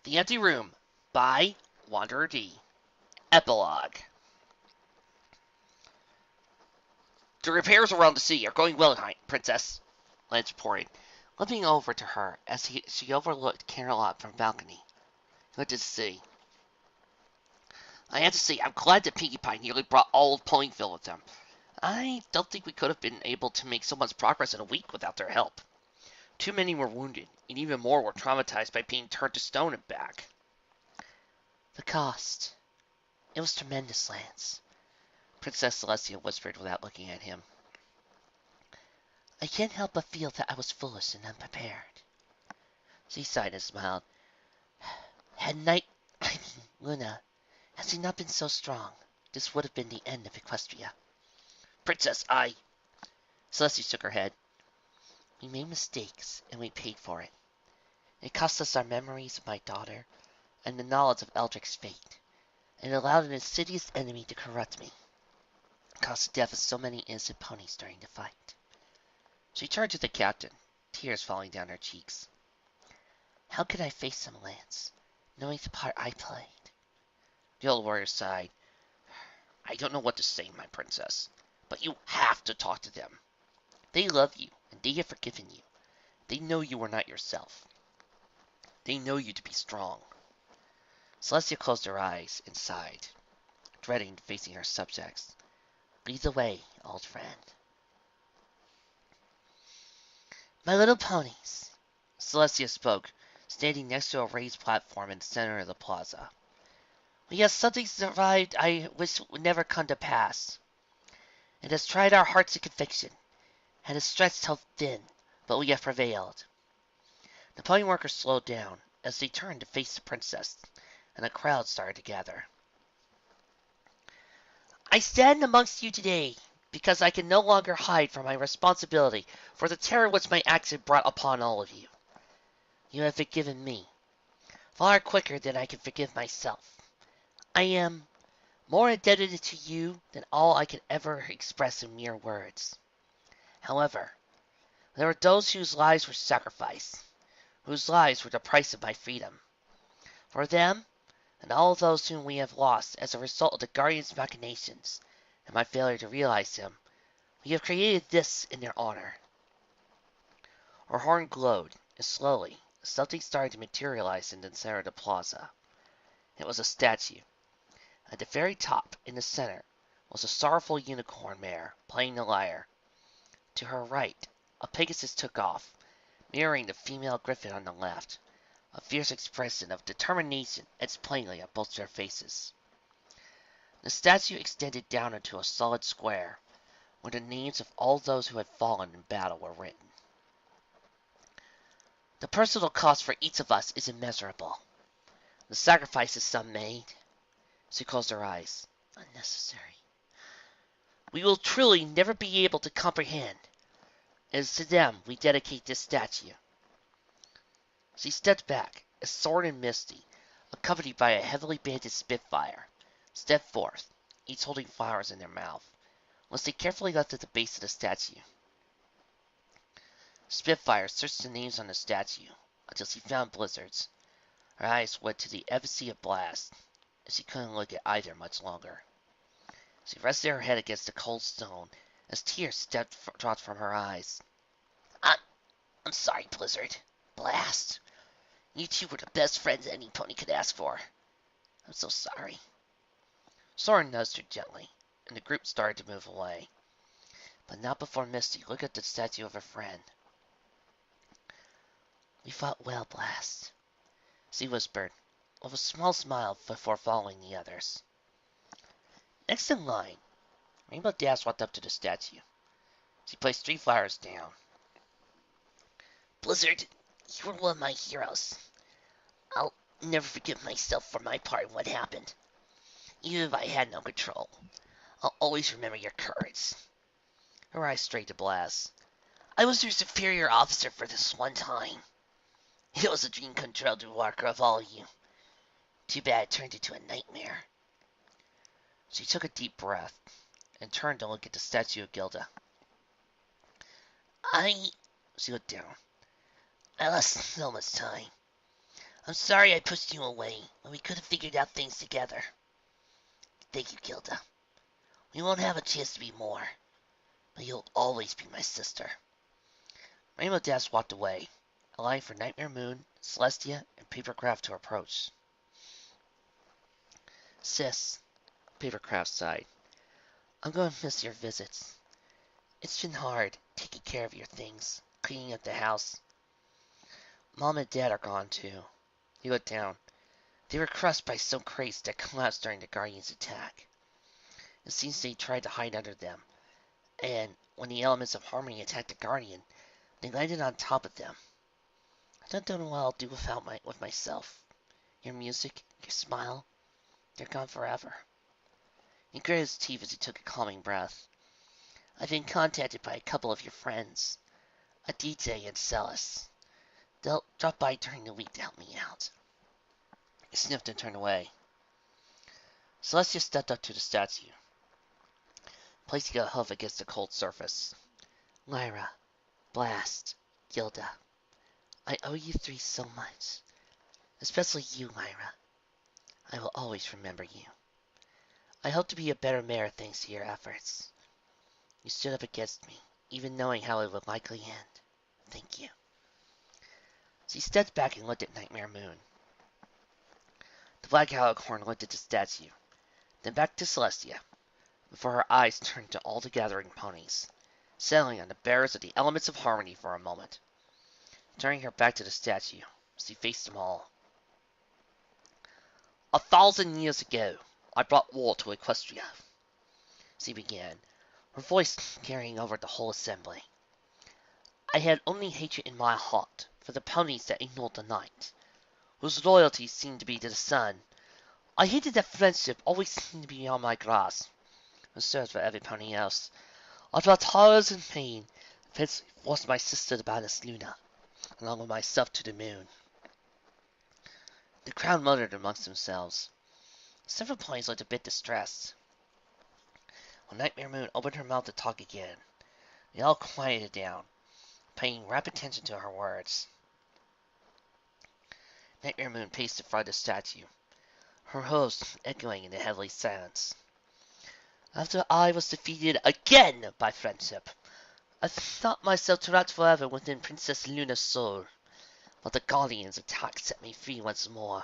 The Empty Room by Wanderer D. Epilogue. The repairs around the sea are going well, Princess, Lance reported, looking over to her as she overlooked Carolot from the balcony. Good to see. I have to say, I'm glad that Pinkie Pie nearly brought all of Ponyville with them. I don't think we could have been able to make so much progress in a week without their help. Too many were wounded, and even more were traumatized by being turned to stone and back. The cost. It was tremendous, Lance, Princess Celestia whispered without looking at him. I can't help but feel that I was foolish and unprepared. She sighed and smiled. Had Luna, had she not been so strong, this would have been the end of Equestria. Princess, Celestia shook her head. We made mistakes, and we paid for it. It cost us our memories of my daughter, and the knowledge of Eldric's fate, and it allowed an insidious enemy to corrupt me. It cost the death of so many innocent ponies during the fight. She turned to the captain, tears falling down her cheeks. How could I face them, Lance, knowing the part I played? The old warrior sighed. I don't know what to say, my princess, but you have to talk to them. They love you, and they have forgiven you. They know you are not yourself. They know you to be strong. Celestia closed her eyes and sighed, dreading facing her subjects. Lead the way, old friend. My little ponies, Celestia spoke, standing next to a raised platform in the center of the plaza. We have something survived I wish would never come to pass. It has tried our hearts to conviction, and has stretched how thin, but we have prevailed. The pony workers slowed down as they turned to face the princess, and a crowd started to gather. I stand amongst you today because I can no longer hide from my responsibility for the terror which my action brought upon all of you. You have forgiven me, far quicker than I can forgive myself. I am more indebted to you than all I could ever express in mere words. However, there are those whose lives were sacrificed, whose lives were the price of my freedom. For them, and all those whom we have lost as a result of the Guardian's machinations, and my failure to realize them, we have created this in their honor. Her horn glowed, and slowly, something started to materialize in the center of the plaza. It was a statue. At the very top, in the center, was a sorrowful unicorn mare playing the lyre. To her right, a Pegasus took off, mirroring the female griffin on the left, a fierce expression of determination etched plainly on both their faces. The statue extended down into a solid square, where the names of all those who had fallen in battle were written. The personal cost for each of us is immeasurable. The sacrifices some made, she closed her eyes, unnecessary. We will truly never be able to comprehend. It is to them we dedicate this statue. She stepped back, as Sword and Misty, accompanied by a heavily bandaged Spitfire, stepped forth, each holding flowers in their mouth, which they carefully left at the base of the statue. Spitfire searched the names on the statue until she found Blizzard's. Her eyes went to the effigy of Blast, and she couldn't look at either much longer. She rested her head against the cold stone as tears dropped from her eyes. I'm sorry, Blizzard. Blast. You two were the best friends any pony could ask for. I'm so sorry. Soren nudged her gently, and the group started to move away. But not before Misty looked at the statue of her friend. We fought well, Blast, she whispered, with a small smile before following the others. Next in line, Rainbow Dash walked up to the statue. She placed 3 flowers down. Blizzard, you were one of my heroes. I'll never forgive myself for my part in what happened. Even if I had no control, I'll always remember your courage. Her eyes straight to Blast. I was your superior officer for this one time. It was a dream come true to Walker of all of you. Too bad it turned into a nightmare. She took a deep breath and turned to look at the statue of Gilda. She looked down. I lost so much time. I'm sorry I pushed you away when we could have figured out things together. Thank you, Gilda. We won't have a chance to be more, but you'll always be my sister. Rainbow Dash walked away, allowing for Nightmare Moon, Celestia, and Papercraft to approach. Sis, Papercraft sighed. I'm going to miss your visits. It's been hard taking care of your things, cleaning up the house. Mom and Dad are gone too. He looked down. They were crushed by some crates that collapsed during the Guardian's attack. It seems they tried to hide under them, and when the elements of harmony attacked the Guardian, they landed on top of them. I don't know what I'll do with myself. Your music, your smile, they're gone forever. He gritted his teeth as he took a calming breath. I've been contacted by a couple of your friends, a DJ and Celes. They'll drop by during the week to help me out. He sniffed and turned away. Celestia stepped up to the statue, placing a hoof against the cold surface. Lyra, Blast, Gilda, I owe you three so much. Especially you, Lyra. I will always remember you. I hope to be a better mayor thanks to your efforts. You stood up against me, even knowing how it would likely end. Thank you. She stepped back and looked at Nightmare Moon. The Black Alicorn looked at the statue, then back to Celestia, before her eyes turned to all the gathering ponies, settling on the bearers of the elements of harmony for a moment. Turning her back to the statue, she faced them all. 1,000 years ago, I brought war to Equestria, she began, her voice carrying over the whole assembly. I had only hatred in my heart for the ponies that ignored the night, whose loyalty seemed to be to the sun. I hated that friendship always seemed to be beyond my grasp, and so for every pony else. I felt horrors and pain, and eventually forced my sister to banish Luna, along with myself to the moon. The crowd muttered amongst themselves. Several ponies looked a bit distressed. When Nightmare Moon opened her mouth to talk again, they all quieted down, paying rapt attention to her words. Nightmare Moon paced in front of the statue, her hooves echoing in the heavy silence. After I was defeated again by friendship, I thought myself trapped forever within Princess Luna's soul, but the Guardian's attack set me free once more.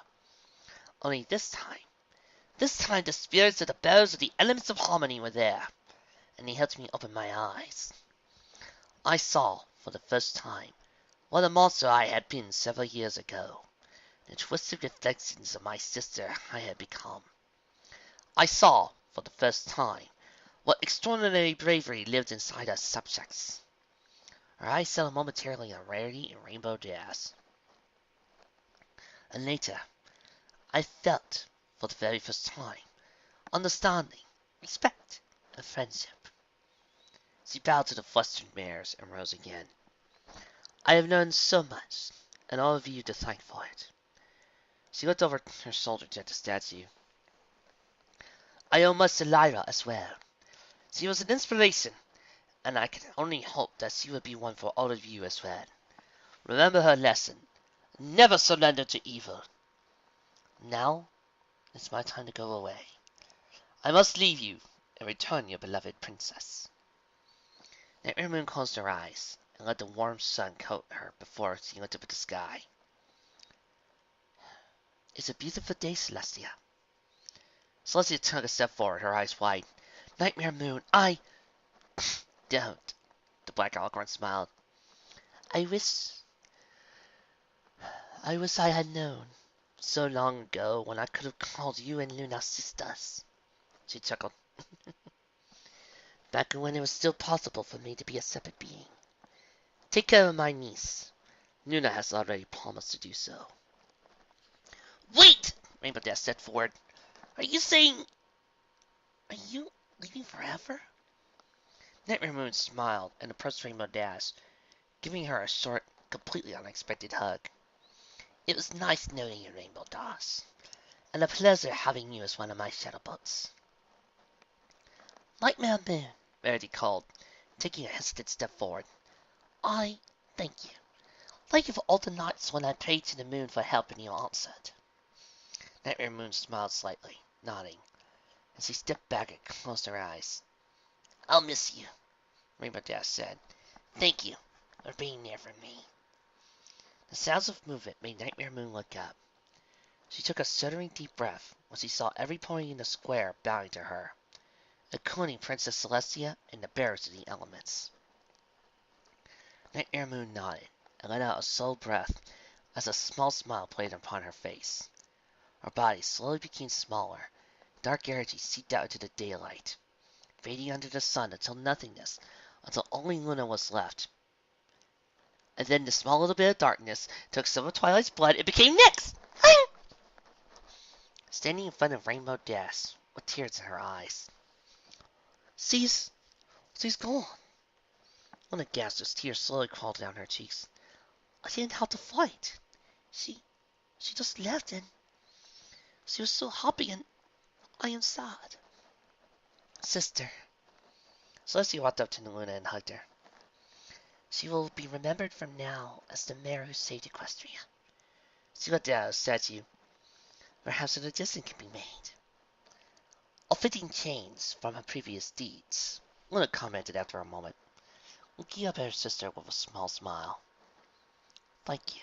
Only this time the spirits of the bearers of the elements of harmony were there, and they helped me open my eyes. I saw, for the first time, what a monster I had been several years ago, the twisted reflections of my sister I had become. I saw, for the first time, what extraordinary bravery lived inside us subjects. Her eyes settled momentarily on Rarity and Rainbow Dash. And later, I felt, for the very first time, understanding, respect, and friendship. She bowed to the flustered mares and rose again. I have learned so much, and all of you to thank for it. She looked over her shoulder at the statue. I owe much to Lyra as well. She was an inspiration, and I can only hope that she will be one for all of you as well. Remember her lesson. Never surrender to evil. Now, it's my time to go away. I must leave you and return your beloved princess. Nightmare Moon closed her eyes and let the warm sun coat her before she looked up at the sky. It's a beautiful day, Celestia. Celestia took a step forward, her eyes wide. Nightmare Moon, Don't. The Black Alicorn smiled. I wish I had known so long ago when I could have called you and Luna sisters. She chuckled. Back when it was still possible for me to be a separate being. Take care of my niece. Luna has already promised to do so. Wait! Rainbow Dash stepped forward. Are you leaving forever? Nightmare Moon smiled and approached Rainbow Dash, giving her a short, completely unexpected hug. It was nice knowing you, Rainbow Dash, and a pleasure having you as one of my shadow boats. Nightmare Moon, Rarity called, taking a hesitant step forward. I thank you. Thank you for all the nights when I prayed to the moon for help and you answered. Nightmare Moon smiled slightly, nodding, as he stepped back and closed her eyes. I'll miss you, Rainbow Dash said. Thank you for being there for me. The sounds of movement made Nightmare Moon look up. She took a shuddering deep breath when she saw every pony in the square bowing to her, including Princess Celestia and the bearers of the elements. Nightmare Moon nodded and let out a slow breath as a small smile played upon her face. Her body slowly became smaller. Dark energy seeped out into the daylight, fading under the sun until nothingness, until only Luna was left. And then the small little bit of darkness took some of Twilight's blood and became Nyx! Standing in front of Rainbow Dash, with tears in her eyes. She's gone. Luna gasped as tears slowly crawled down her cheeks. I didn't have to fight. She just left and she was so happy and I am sad. Sister. Celestia walked up to Luna and hugged her. She will be remembered from now as the mare who saved Equestria. She looked down at a statue. Perhaps a suggestion can be made. A fitting change from her previous deeds, Luna commented after a moment, looking up at her sister with a small smile. Thank you.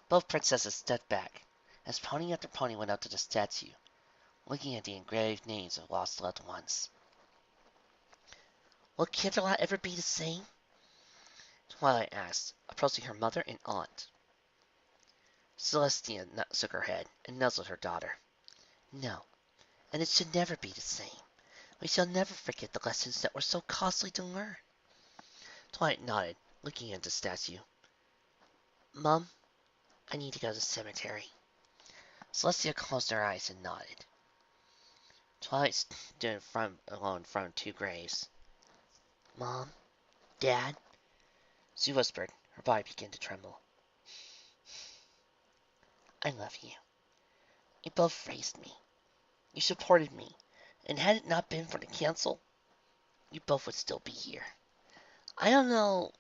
Both princesses stepped back, as pony after pony went up to the statue, looking at the engraved names of lost loved ones. Will Candlelight ever be the same? Twilight asked, approaching her mother and aunt. Celestia shook her head and nuzzled her daughter. No, and it should never be the same. We shall never forget the lessons that were so costly to learn. Twilight nodded, looking at the statue. Mum, I need to go to the cemetery. Celestia closed her eyes and nodded. Twilight stood alone in front of two graves. Mom? Dad? She whispered, her body began to tremble. I love you. You both raised me. You supported me, and had it not been for the council, you both would still be here. I don't know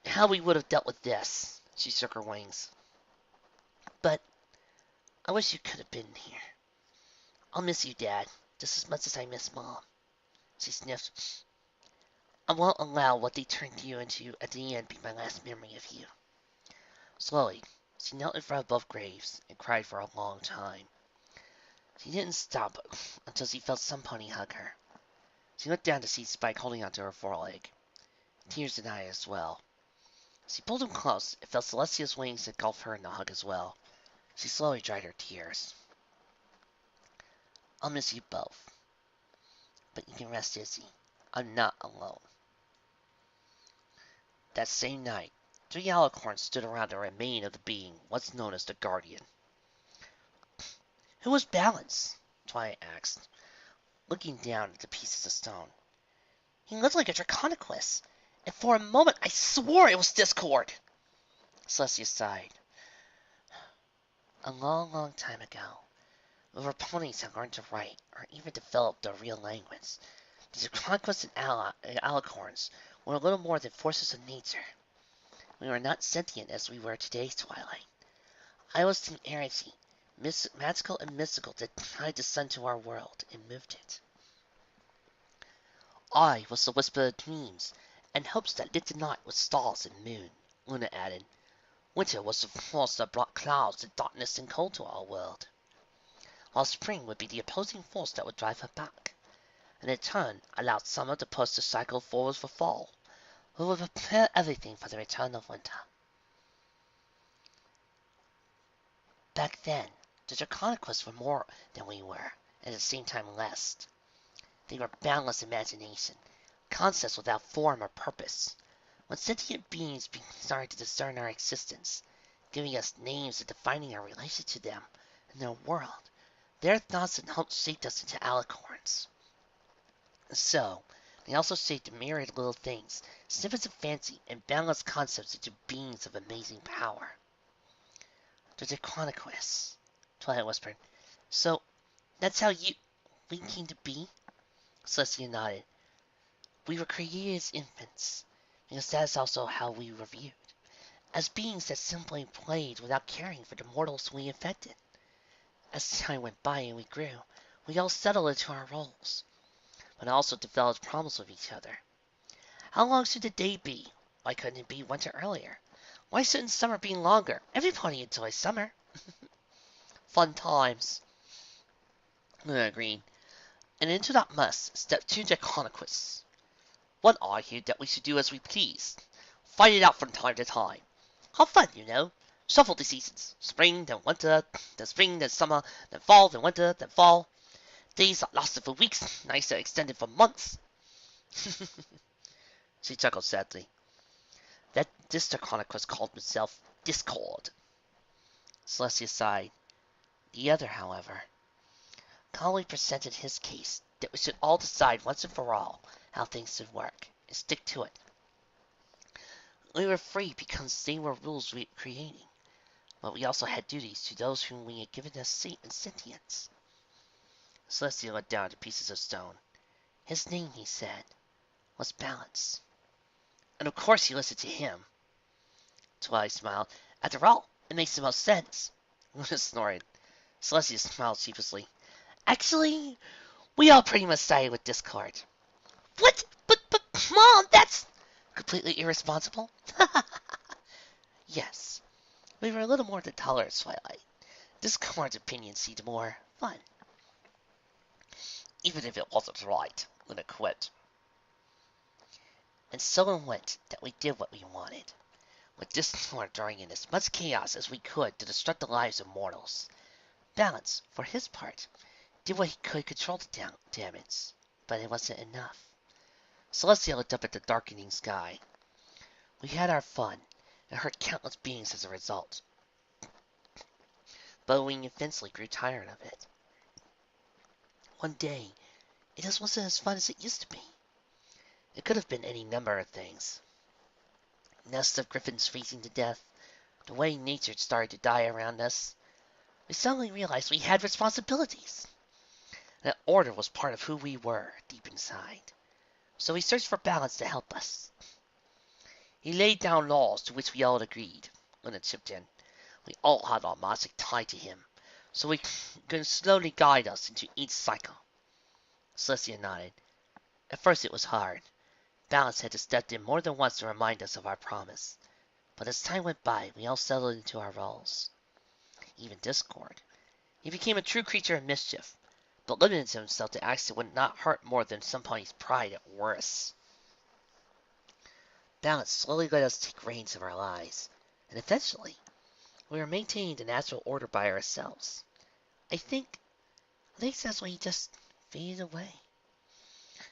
how we would have dealt with this. She shook her wings. But I wish you could have been here. I'll miss you, Dad, just as much as I miss Mom. She sniffed. I won't allow what they turned you into at the end be my last memory of you. Slowly, she knelt in front of both graves and cried for a long time. She didn't stop until she felt some pony hug her. She looked down to see Spike holding onto her foreleg. Tears in eyes as well. She pulled him close and felt Celestia's wings engulf her in the hug as well. She slowly dried her tears. I'll miss you both. But you can rest easy. I'm not alone. That same night, 3 alicorns stood around the remain of the being once known as the Guardian. Who was Balance? Twilight asked, looking down at the pieces of stone. He looked like a Draconicus, and for a moment I swore it was Discord. Celestia sighed. A long, long time ago, before ponies had learned to write or even developed a real language, the Draconicus and alicorns were a little more than forces of nature. We were not sentient as we were today, Twilight. I was the energy, magical and mystical, that tied the sun to our world and moved it. I was the whisper of dreams and hopes that lit the night with stars and moon, Luna added. Winter was the force that brought clouds and darkness and cold to our world, while spring would be the opposing force that would drive her back, and in turn allowed summer to push the cycle forward for fall, who would prepare everything for the return of winter. Back then, the Draconicus were more than we were, and at the same time less. They were boundless imagination, concepts without form or purpose. When sentient beings started to discern our existence, giving us names and defining our relation to them and their world, their thoughts and hopes shaped us into alicorns. So, they also shaped myriad little things, snippets of fancy, and boundless concepts into beings of amazing power. The Draconicus, Twilight whispered. So, that's how we came to be? Celestia nodded. We were created as infants, because that's also how we were viewed, as beings that simply played without caring for the mortals we infected. As time went by and we grew, we all settled into our roles, but also developed problems with each other. How long should the day be? Why couldn't it be winter earlier? Why shouldn't summer be longer? Everybody enjoys summer. Fun times. Luna agreed. And into that mess stepped two Draconiquists. One argued that we should do as we please, fight it out from time to time. Have fun, you know. Shuffle the seasons. Spring, then winter, then spring, then summer, then fall, then winter, then fall. Days that lasted for weeks, nights that extended for months. She chuckled sadly. That this Draconiquist called himself Discord. Celestia sighed. The other, however, calmly presented his case that we should all decide once and for all how things should work, and stick to it. We were free because they were rules we were creating, but we also had duties to those whom we had given us sentience. Celestia looked down at the pieces of stone. His name, he said, was Balance. And of course you listened to him. Twilight smiled. After all, it makes the most sense. Luna snorted. Celestia smiled sheepishly. Actually, we all pretty much sided with Discord. What? But, Mom, that's completely irresponsible. Yes, we were a little more than tolerant, Twilight. Discord's opinion seemed more fun. Even if it wasn't right, Luna quit. And so it went that we did what we wanted, with Discord throwing in as much chaos as we could to disrupt the lives of mortals. Balance, for his part, did what he could to control the damage, but it wasn't enough. Celestia looked up at the darkening sky. We had our fun, and hurt countless beings as a result. But we eventually grew tired of it. One day, it just wasn't as fun as it used to be. It could have been any number of things. Nests of griffins freezing to death, the way nature started to die around us. We suddenly realized we had responsibilities. That order was part of who we were, deep inside. So we searched for Balance to help us. He laid down laws to which we all agreed. Luna chipped in. We all had our magic tied to him, so he could slowly guide us into each cycle. Celestia nodded. At first it was hard. Balance had to step in more than once to remind us of our promise. But as time went by, we all settled into our roles. Even Discord. He became a true creature of mischief, but limited himself to acts that would not hurt more than somebody's pride at worst. Balance slowly let us take reins of our lives, and eventually, we were maintaining a natural order by ourselves. I think that's why he just faded away.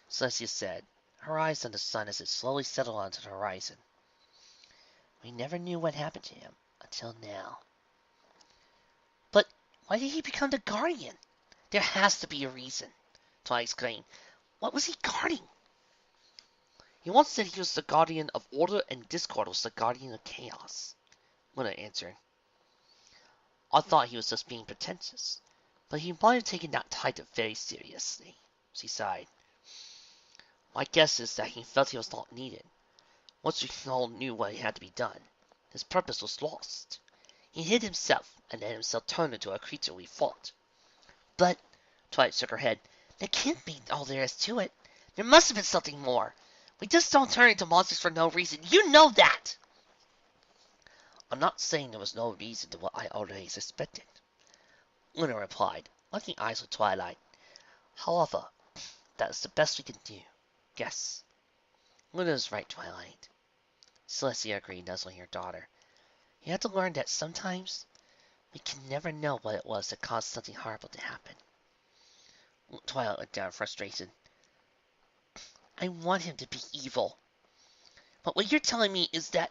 Celestia said, her eyes on the sun as it slowly settled onto the horizon. We never knew what happened to him until now. But why did he become the Guardian? There has to be a reason, Twilight exclaimed. What was he guarding? He once said he was the guardian of order and Discord was the guardian of chaos, Luna answered. I thought he was just being pretentious, but he might have taken that title very seriously, she sighed. My guess is that he felt he was not needed. Once we all knew what had to be done, his purpose was lost. He hid himself and let himself turn into a creature we fought. But, Twilight shook her head, that can't be all there is to it. There must have been something more. We just don't turn into monsters for no reason. You know that! I'm not saying there was no reason to what I already suspected, Luna replied, locking eyes with Twilight. However, that is the best we can do. Guess. Luna's right, Twilight. Celestia agreed, nuzzling her daughter. You have to learn that sometimes we can never know what it was that caused something horrible to happen. Twilight looked down in frustration. I want him to be evil. But what you're telling me is that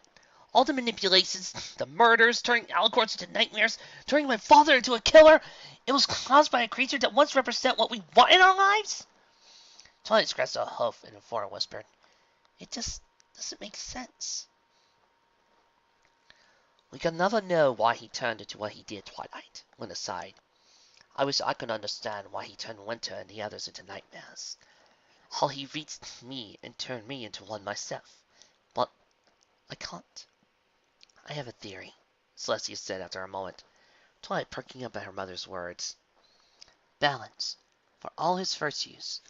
all the manipulations, the murders, turning Alicorns into nightmares, turning my father into a killer, it was caused by a creature that once represented what we want in our lives? Twilight scratched a hoof and Infora whispered, It just doesn't make sense. We can never know why he turned into what he did, Twilight, Luna sighed. I wish I could understand why he turned Winter and the others into nightmares. How he reached me and turned me into one myself. But I can't. I have a theory, Celestia said after a moment, Twilight perking up at her mother's words. Balance, for all his virtues,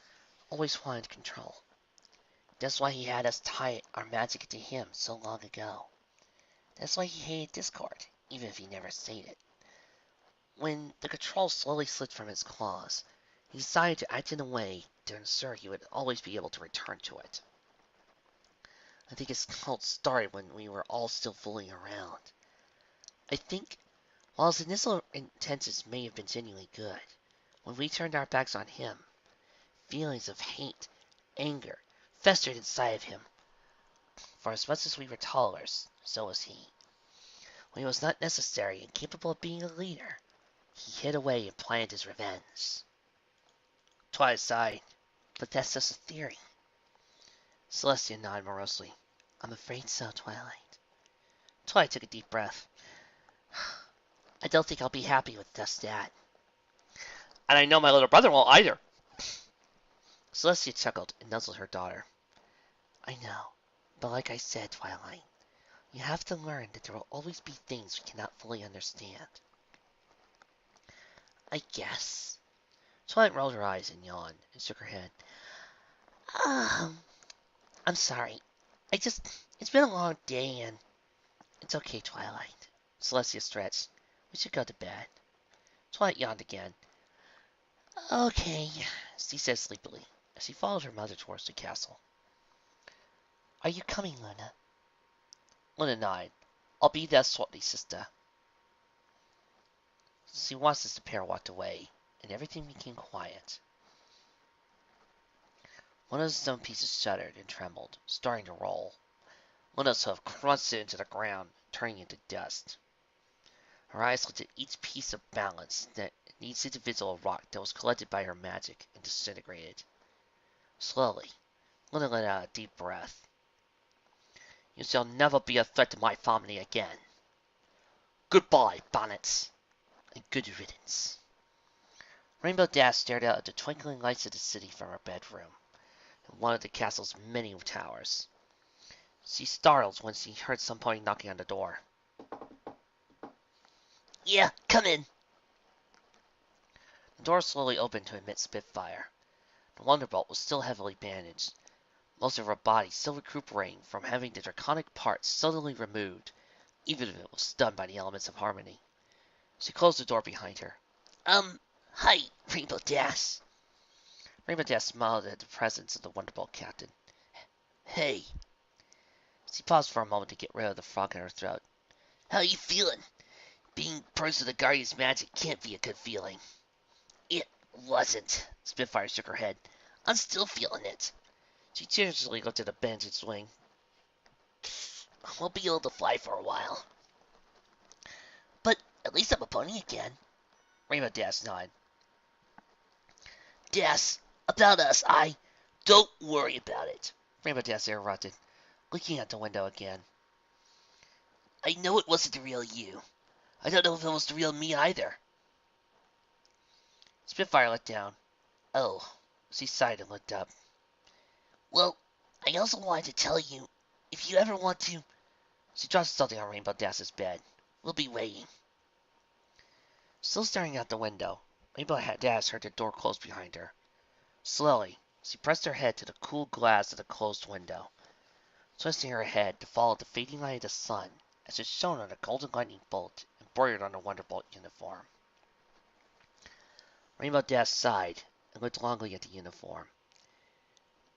always wanted control. That's why he had us tie our magic to him so long ago. That's why he hated discord, even if he never stated it. When the control slowly slipped from his claws, he decided to act in a way to ensure he would always be able to return to it. I think his cult started when we were all still fooling around. I think, while his initial intentions may have been genuinely good, when we turned our backs on him, feelings of hate, anger, festered inside of him. For as much as we were toddlers, so was he. When he was not necessary and capable of being a leader, he hid away and planned his revenge. Twilight sighed, but that's just a theory. Celestia nodded morosely. I'm afraid so, Twilight. Twilight took a deep breath. I don't think I'll be happy with just that. And I know my little brother won't either. Celestia chuckled and nuzzled her daughter. I know, but like I said, Twilight, you have to learn that there will always be things we cannot fully understand. I guess. Twilight rolled her eyes and yawned and shook her head. I'm sorry. It's been a long day and... It's okay, Twilight. Celestia stretched. We should go to bed. Twilight yawned again. Okay, she said sleepily, as she followed her mother towards the castle. Are you coming, Luna? Luna nodded. I'll be there shortly, sister. She watched as the pair walked away, and everything became quiet. One of the stone pieces shuddered and trembled, starting to roll. Luna's hoof crunched it into the ground, turning into dust. Her eyes looked at each piece of balance that each individual rock that was collected by her magic and disintegrated. Slowly, Luna let out a deep breath. You shall never be a threat to my family again. Goodbye, bonnets, and good riddance. Rainbow Dash stared out at the twinkling lights of the city from her bedroom, in one of the castle's many towers. She startled when she heard somebody knocking on the door. Yeah, come in. The door slowly opened to admit Spitfire. The Wonderbolt was still heavily bandaged, most of her body still recuperating from having the draconic parts suddenly removed, even if it was stunned by the elements of harmony. She closed the door behind her. Hi, Rainbow Dash. Rainbow Dash smiled at the presence of the Wonderbolt captain. Hey. She paused for a moment to get rid of the frog in her throat. How you feeling? Being purged of the Guardian's magic can't be a good feeling. It wasn't. Spitfire shook her head. I'm still feeling it. She gingerly looked at the bandaged wing. Won't be able to fly for a while. But at least I'm a pony again. Rainbow Dash nodded. Dash, about us, don't worry about it. Rainbow Dash interrupted, looking out the window again. I know it wasn't the real you. I don't know if it was the real me either. Spitfire looked down. Oh, she sighed and looked up. Well, I also wanted to tell you, if you ever want to... She dropped something on Rainbow Dash's bed. We'll be waiting. Still staring out the window, Rainbow Dash heard the door close behind her. Slowly, she pressed her head to the cool glass of the closed window, twisting her head to follow the fading light of the sun as it shone on a golden lightning bolt embroidered on the Wonderbolt uniform. Rainbow Dash sighed and looked longingly at the uniform.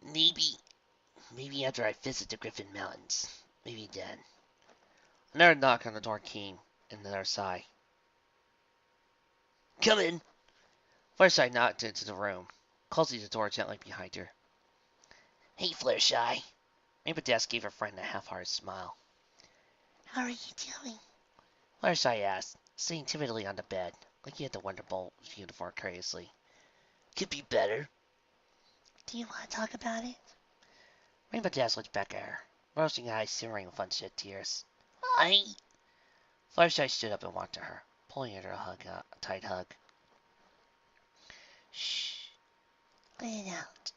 Maybe after I visit the Griffin Mountains. Maybe then. Another knock on the door came, and another sigh. Come in. Fluttershy knocked into the room, closing the door gently behind her. Hey, Fluttershy. Rainbow Dash gave her friend a half-hearted smile. How are you doing? Fluttershy asked, sitting timidly on the bed, looking at the Wonderbolt uniform curiously. Could be better. Do you want to talk about it? Rainbow Dash looked back at her, roasting eyes simmering with unshed tears. Fluttershy stood up and walked to her, pulling at her a tight hug. Shh. Let it out.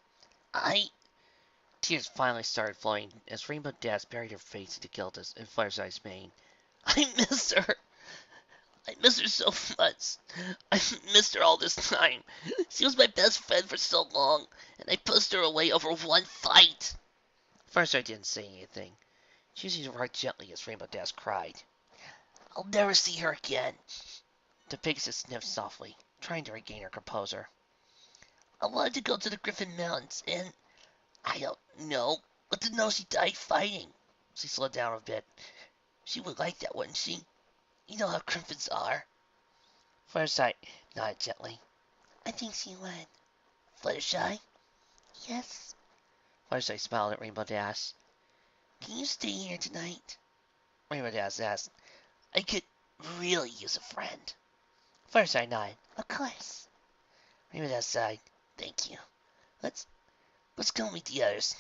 Tears finally started flowing as Rainbow Dash buried her face into Gilda's and Fireside's mane. I miss her. I miss her so much. I missed her all this time. She was my best friend for so long, and I pushed her away over one fight. Fireside didn't say anything. She used to rock gently as Rainbow Dash cried. I'll never see her again. The Pegasus sniffed softly, trying to regain her composure. I wanted to go to the Griffin Mountains, and I don't know, but to know she died fighting. She slowed down a bit. She would like that, wouldn't she? You know how Griffins are. Fireside nodded gently. I think she would. Fluttershy? Yes. Fireside smiled at Rainbow Dash. Can you stay here tonight? Rainbow Dash asked. I could really use a friend. Fireside nodded. Of course. Rainbow Dash sighed. Thank you. Let's go meet the others,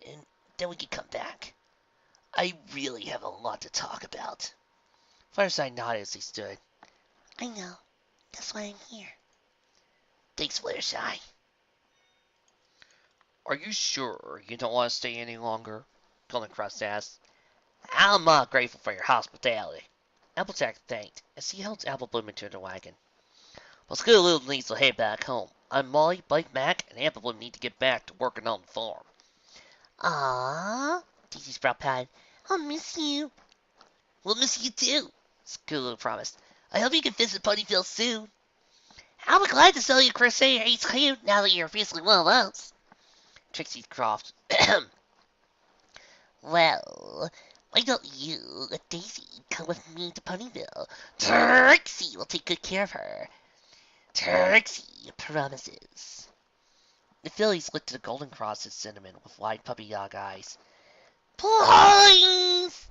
and then we can come back. I really have a lot to talk about. Fireside nodded as he stood. I know. That's why I'm here. Thanks, Fluttershy. Are you sure you don't want to stay any longer? Golden Cross asked. I'm grateful for your hospitality. Applejack thanked as he helped Apple Bloom into the wagon. Well, School needs to head back home. I'm Molly, Blake, Mac, and Apple Bloom need to get back to working on the farm. Aww, Daisy Sprout patted. I'll miss you. We'll miss you too, School promised. I hope you can visit Ponyville soon. I'll be glad to sell you Crusade HQ now that you're officially one of us. Trixie coughed. Well, why don't you and Daisy come with me to Ponyville? Trixie will take good care of her. Trixie promises. The fillies looked at the Golden Cross at Cinnamon with wide puppy dog eyes. Please!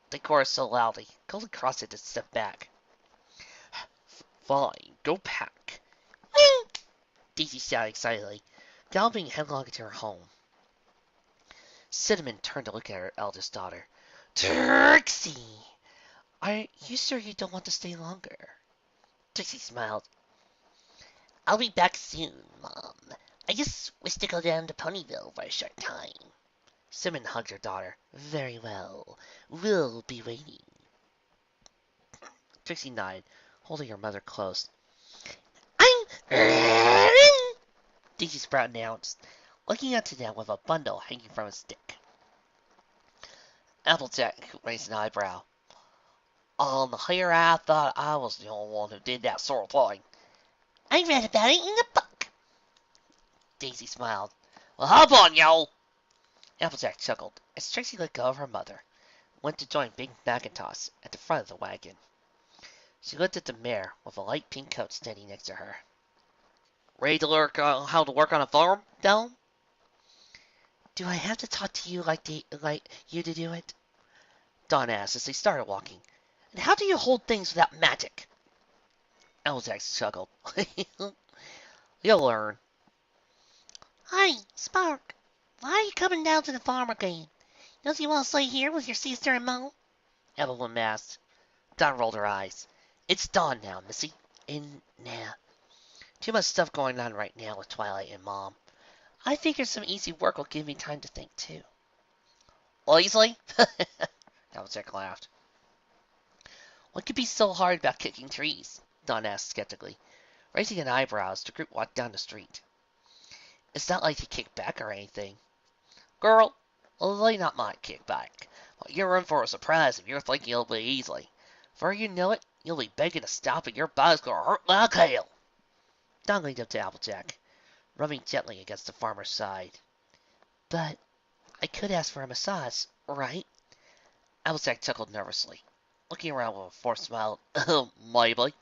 They chorused so loudly, Golden Cross had to step back. Fine, go pack. Daisy shouted excitedly, galloping headlong into her home. Cinnamon turned to look at her eldest daughter. Trixie! Are you sure you don't want to stay longer? Trixie smiled. I'll be back soon, Mom. I just wish to go down to Ponyville for a short time. Cinnamon hugged her daughter. Very well. We'll be waiting. Trixie nodded, holding her mother close. I'm Daisy Sprout announced, looking up to them with a bundle hanging from a stick. Applejack raised an eyebrow. Here I thought I was the only one who did that sort of thing. I read about it in a book. Daisy smiled. Well, hop on, y'all. Applejack chuckled as Trixie let go of her mother and went to join Big Macintosh at the front of the wagon. She looked at the mare with a light pink coat standing next to her. Ready to learn how to work on a farm, Dell? Do I have to talk to you like you to do it? Dawn asked as they started walking. And how do you hold things without magic? Applejack chuckled. You'll learn. Hi, Spark. Why are you coming down to the farm again? Don't you want to stay here with your sister and Mom? Evelyn asked. Dawn rolled her eyes. It's dawn now, Missy. And nah. Too much stuff going on right now with Twilight and Mom. I figured some easy work will give me time to think, too. Well, easily? Applejack laughed. What could be so hard about kicking trees? Dawn asked skeptically, raising an eyebrow as the group walked down the street. It's not like you kick back or anything. Girl, well, not my kickback. Well, you're in for a surprise if you're thinking it'll be easily. Before you know it, you'll be begging to stop and your body's gonna hurt like hell. Dawn leaned up to Applejack, rubbing gently against the farmer's side. But I could ask for a massage, right? Applejack chuckled nervously, looking around with a forced smile. Maybe.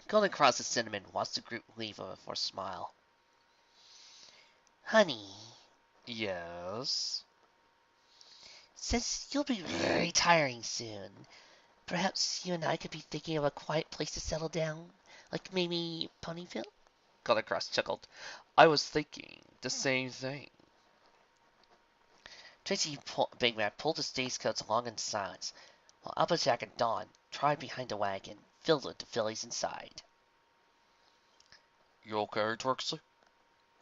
Golden Cross and Cinnamon watched the group leave with a forced smile. Honey. Yes? Since you'll be very tiring soon, perhaps you and I could be thinking of a quiet place to settle down, like maybe Ponyville? Golden Cross chuckled. I was thinking the same thing. Big Mac pulled his stagecoats along in silence, while Applejack and Dawn trotted behind the wagon, filled with the fillies inside. You okay, Trixie?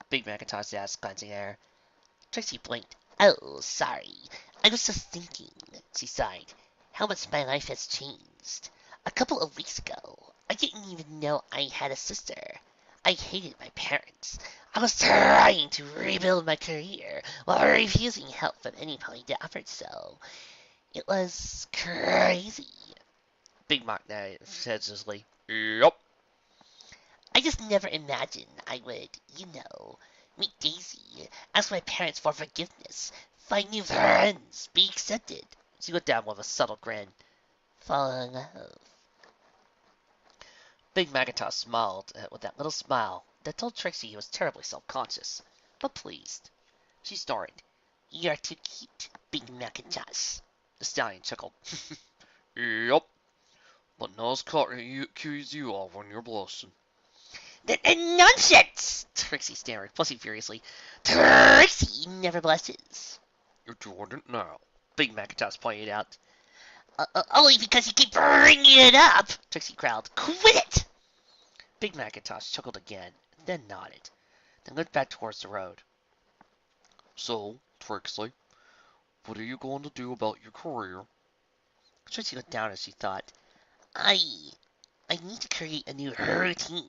Big Macintosh asked, glancing at her. Trixie blinked. Oh, sorry. I was just thinking, she sighed, how much my life has changed. A couple of weeks ago, I didn't even know I had a sister. I hated my parents. I was trying to rebuild my career while refusing help from anybody that offered so. It was crazy. Big Mac said sizzly. Yup. I just never imagined I would, meet Daisy, ask my parents for forgiveness, find new friends, be accepted. She went down with a subtle grin. Fall in love. Big Macintosh smiled with that little smile that told Trixie he was terribly self-conscious, but pleased. She snorted. You're too cute, Big Macintosh. The stallion chuckled. Yup. But not as cute as you are when you're blushing. Nonsense! Trixie stammered, flushing furiously. Trixie never blushes. You're doing it now. Big Macintosh pointed out. Only because you keep bringing it up, Trixie growled. Quit it! Big Macintosh chuckled again, then nodded, then looked back towards the road. So, Trixie, what are you going to do about your career? Trixie looked down as she thought. I need to create a new routine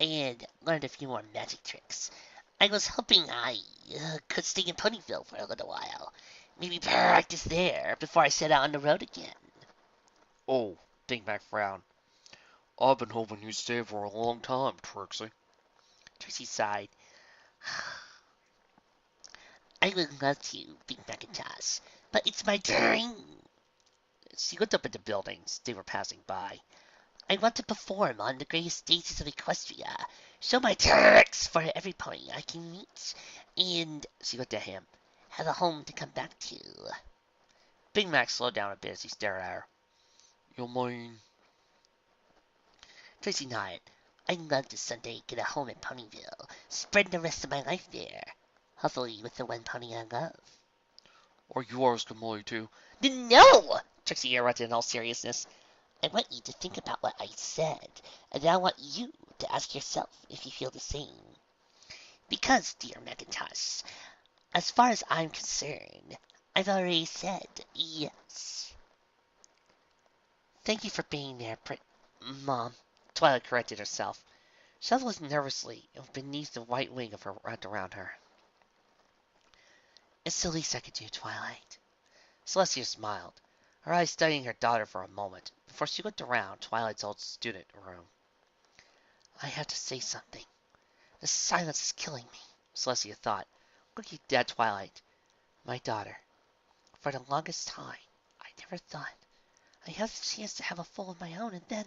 and learn a few more magic tricks. I was hoping I could stay in Ponyville for a little while. Maybe practice there before I set out on the road again. Oh, Big Mac frowned. I've been hoping you'd stay for a long time, Trixie. Trixie sighed. I would love to, Big Macintosh, but it's my dream. She looked up at the buildings they were passing by. I want to perform on the greatest stages of Equestria, show my tricks for every pony I can meet, and She looked at him. have a home to come back to. Big Mac slowed down a bit as he stared at her. You mean... Trixie nodded. I'd love to someday get a home in Ponyville, spend the rest of my life there, hopefully with the one pony I love. Are you asking me to? No! Trixie interrupted in all seriousness. I want you to think about what I said, and then I want you to ask yourself if you feel the same. Because, dear Macintosh, as far as I'm concerned, I've already said yes. Thank you for being there, Mom. Twilight corrected herself. She was nervously beneath the white wing of her wrapped around her. It's the least I could do, Twilight. Celestia smiled, her eyes studying her daughter for a moment, before she looked around Twilight's old student room. I have to say something. The silence is killing me, Celestia thought, looking at Twilight. My daughter. For the longest time, I never thought I had the chance to have a foal of my own, and then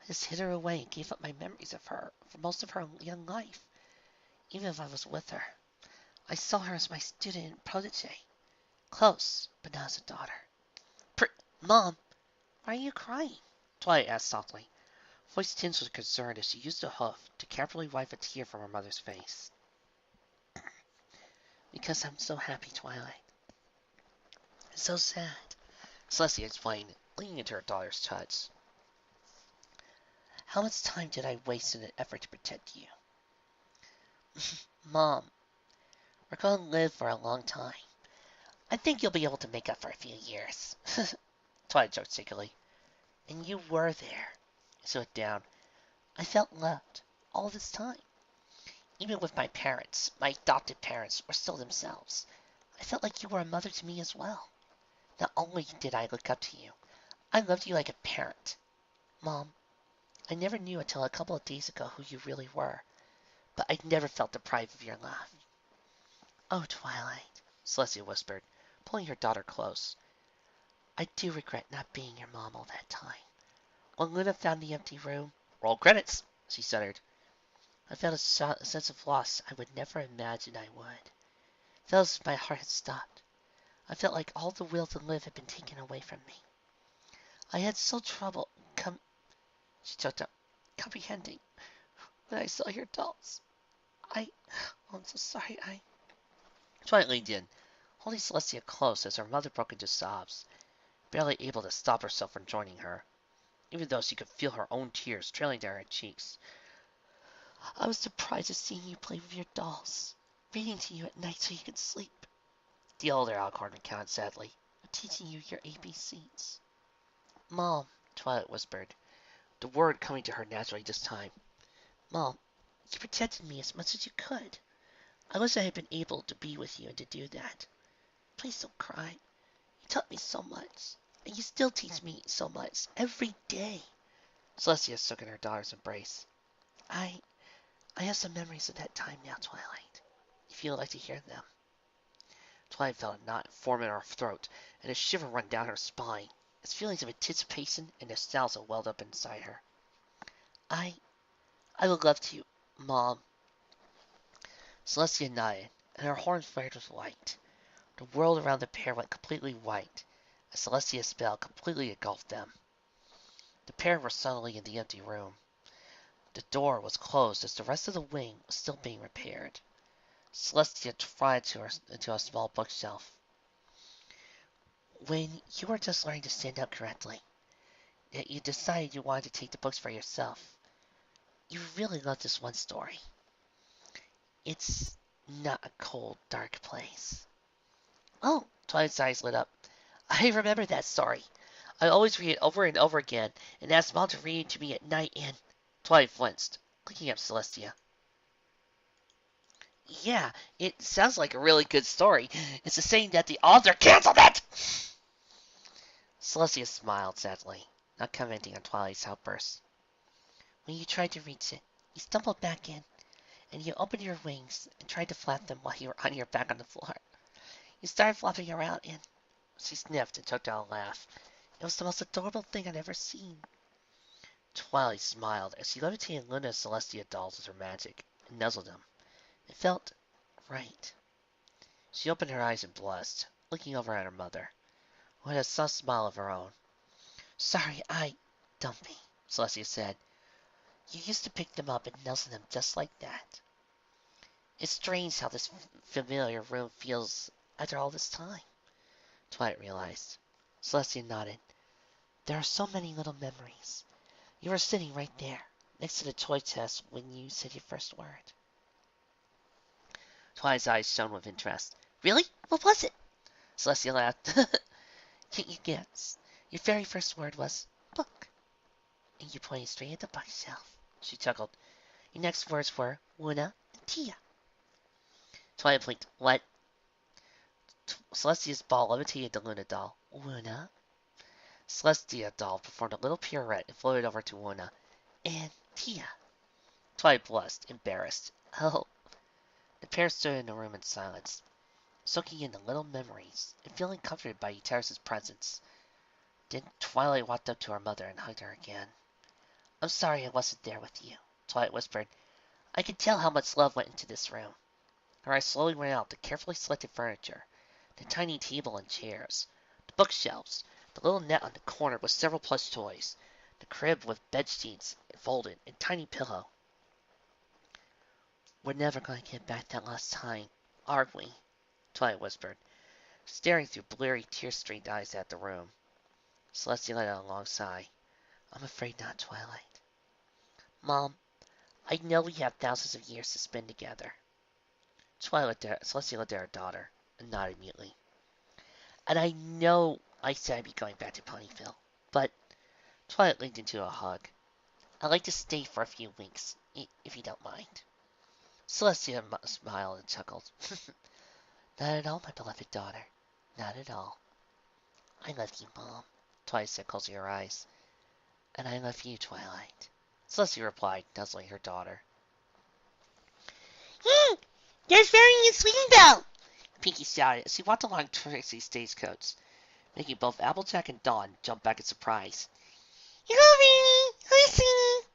I just hid her away and gave up my memories of her for most of her young life. Even if I was with her, I saw her as my student and protege. Close, but not as a daughter. Mom, why are you crying? Twilight asked softly, voice tinged with concern as she used a hoof to carefully wipe a tear from her mother's face. Because I'm so happy, Twilight. It's so sad, Celestia explained, leaning into her daughter's touch. How much time did I waste in an effort to protect you? Mom, we're going to live for a long time. I think you'll be able to make up for a few years. Twilight joked secretly. And you were there. So it down. I felt loved all this time. Even with my parents, my adopted parents, were still themselves. I felt like you were a mother to me as well. Not only did I look up to you, I loved you like a parent. Mom, I never knew until a couple of days ago who you really were, but I never felt deprived of your love. Oh, Twilight, Celestia whispered, pulling her daughter close. I do regret not being your mom all that time. When Luna found the empty room, roll credits, she stuttered. I felt a sense of loss I would never imagine I would. It felt as if my heart had stopped. I felt like all the will to live had been taken away from me. I had so trouble she choked up, comprehending when I saw your dolls. I'm so sorry, Twilight leaned in, holding Celestia close as her mother broke into sobs, barely able to stop herself from joining her, even though she could feel her own tears trailing down her cheeks. I was surprised at seeing you play with your dolls. reading to you at night so you can sleep. The older Alcorn recounted sadly. I'm teaching you your ABCs. Mom, Twilight whispered, the word coming to her naturally this time. Mom, you protected me as much as you could. I wish I had been able to be with you and to do that. Please don't cry. You taught me so much, and you still teach me so much every day. Celestia shook in her daughter's embrace. I have some memories of that time now, Twilight, if you'd like to hear them. Twilight felt a knot form in her throat and a shiver run down her spine as feelings of anticipation and nostalgia welled up inside her. I would love to, Mom. Celestia nodded, and her horns flared with light. The world around the pair went completely white, as Celestia's spell completely engulfed them. The pair were suddenly in the empty room. The door was closed as the rest of the wing was still being repaired. Celestia tried into a small bookshelf. When you were just learning to stand up correctly, that you decided you wanted to take the books for yourself, you really loved this one story. It's not a cold, dark place. Oh, Twilight's eyes lit up. I remember that story. I always read it over and over again, and asked Mom to read it to me at night, and Twilight flinched, looking at Celestia. Yeah, it sounds like a really good story. It's the same that the author canceled it! Celestia smiled sadly, not commenting on Twilight's outburst. When you tried to reach it, you stumbled back in, and you opened your wings and tried to flap them while you were on your back on the floor. You started flopping around, and she sniffed and choked out a laugh. It was the most adorable thing I'd ever seen. Twilight smiled as she levitated Luna's Celestia dolls with her magic and nuzzled them. It felt right. She opened her eyes and blushed, looking over at her mother, who had a soft smile of her own. Sorry, don't be, Celestia said. You used to pick them up and nuzzle them just like that. It's strange how this familiar room feels after all this time, Twilight realized. Celestia nodded. There are so many little memories. You were sitting right there, next to the toy chest when you said your first word. Twilight's eyes shone with interest. Really? What was it? Celestia laughed. Can't you guess? Your very first word was book. And you pointed straight at the bookshelf. She chuckled. Your next words were Wuna and Tia. Twilight blinked. What? Celestia's ball levitated the Luna doll. Wuna. Celestia doll performed a little pirouette and floated over to Wuna. And Tia. Twilight blushed, embarrassed. Oh. The pair stood in the room in silence, soaking in the little memories and feeling comforted by Eteris' presence. Then Twilight walked up to her mother and hugged her again. I'm sorry I wasn't there with you, Twilight whispered. I could tell how much love went into this room. Her eyes slowly went out the carefully selected furniture, the tiny table and chairs, the bookshelves, the little net on the corner with several plush toys, the crib with bed sheets folded and tiny pillow. We're never going to get back that lost time, are we? Twilight whispered, staring through bleary, tear-streaked eyes at the room. Celestia let out a long sigh. I'm afraid not, Twilight. Mom, I know we have thousands of years to spend together. Celestia looked at her daughter and nodded mutely. And I know I said I'd be going back to Ponyville, but Twilight leaned into a hug. I'd like to stay for a few weeks, if you don't mind. Celestia smiled and chuckled. Not at all, my beloved daughter. Not at all. I love you, Mom, Twilight said, closing her eyes. And I love you, Twilight. Celestia replied, nuzzling her daughter. There's wearing a swing belt! Pinkie shouted as she walked along Trixie's stagecoach, making both Applejack and Dawn jump back in surprise. Hello, Rainy! Hi, Sweeney!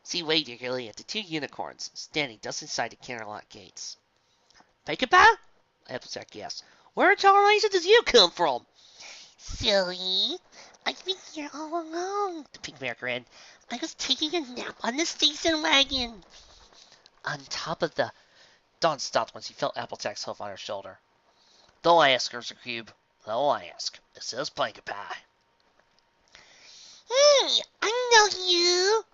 She waved eagerly at the two unicorns standing just inside the Canterlot gates. Peekaboo? Applejack gasped. Where in tarnation did you come from? Silly. I've been here all along, the Pink Mare grinned. I was taking a nap on the station wagon. On top of the... Dawn stopped when she felt Applejack's hoof on her shoulder. Don't ask, Ursa Cube. Don't ask. This is Pinkie Pie. Hey, I know you.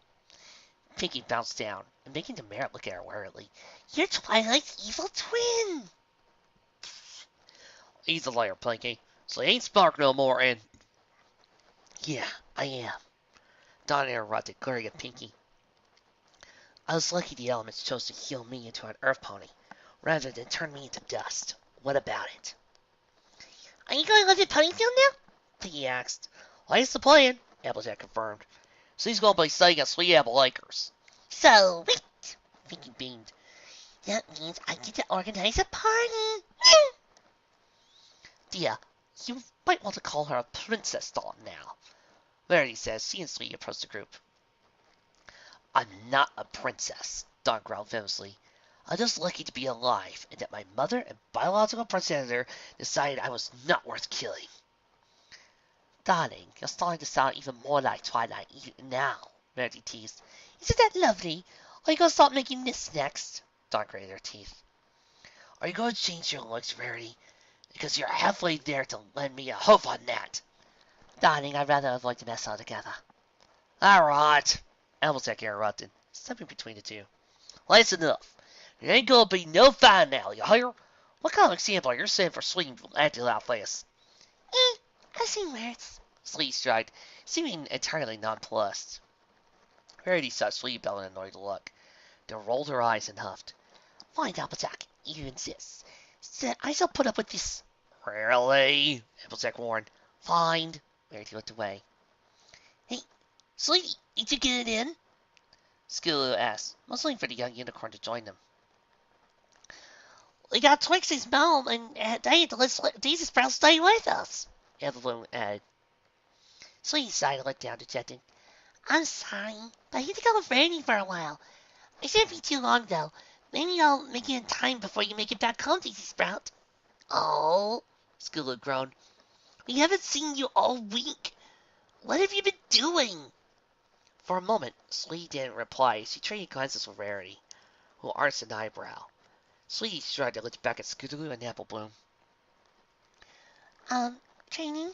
Pinky bounced down and making the mayor look at her warily. You're Twilight's evil twin! He's a liar, Pinky. So he ain't Spark no more, and... Yeah, I am. Dawn interrupted, glaring at Pinky. I was lucky the elements chose to heal me into an earth pony, rather than turn me into dust. What about it? Are you going to live in Ponyfield now? Pinky asked. Well, that's the plan, Applejack confirmed. So he's going to be staying at Sweet Apple Acres. Sweet! Pinky beamed. That means I get to organize a party! Dia, you might want to call her a Princess Dawn now, Verity says, seeing Sweet approach the group. I'm not a princess, Dawn growled famously. I'm just lucky to be alive, and that my mother and biological progenitor decided I was not worth killing. Darling, you're starting to sound even more like Twilight even now, Verity teased. Isn't that lovely? Are you going to start making this next? Dawn grated her teeth. Are you going to change your looks, Verity? Because you're halfway there to lend me a hoof on that. Darling, I'd rather avoid the mess altogether. All right, Applejack interrupted, stepping between the two. Well, that's enough. There ain't gonna be no fine now, you hear? What kind of example are you setting for Sweet acting like this? I've seen words. Sweet sighed, seeming entirely nonplussed. Verity saw Sweet Bell an annoyed look, then rolled her eyes and huffed. Fine, Applejack, you insist. So I shall put up with this. Really? Applejack warned. Fine. Verity looked away. Hey, Sweetie, did you get it in? Skillo asked, mostly for the young unicorn to join them. We got Twixie's mom and they had to let Daisy Sprout stay with us. Evelyn added. Sweetie sighed and looked down dejected. I'm sorry, but I need to go with Randy for a while. It shouldn't be too long, though. Maybe I'll make it in time before you make it back home, Daisy Sprout. Oh, Skillo groaned. We haven't seen you all week. What have you been doing? For a moment, Sweetie didn't reply. She traded glances with Rarity, who arched an eyebrow. Sweetie shrugged and looked back at Scootaloo and Apple Bloom. Training?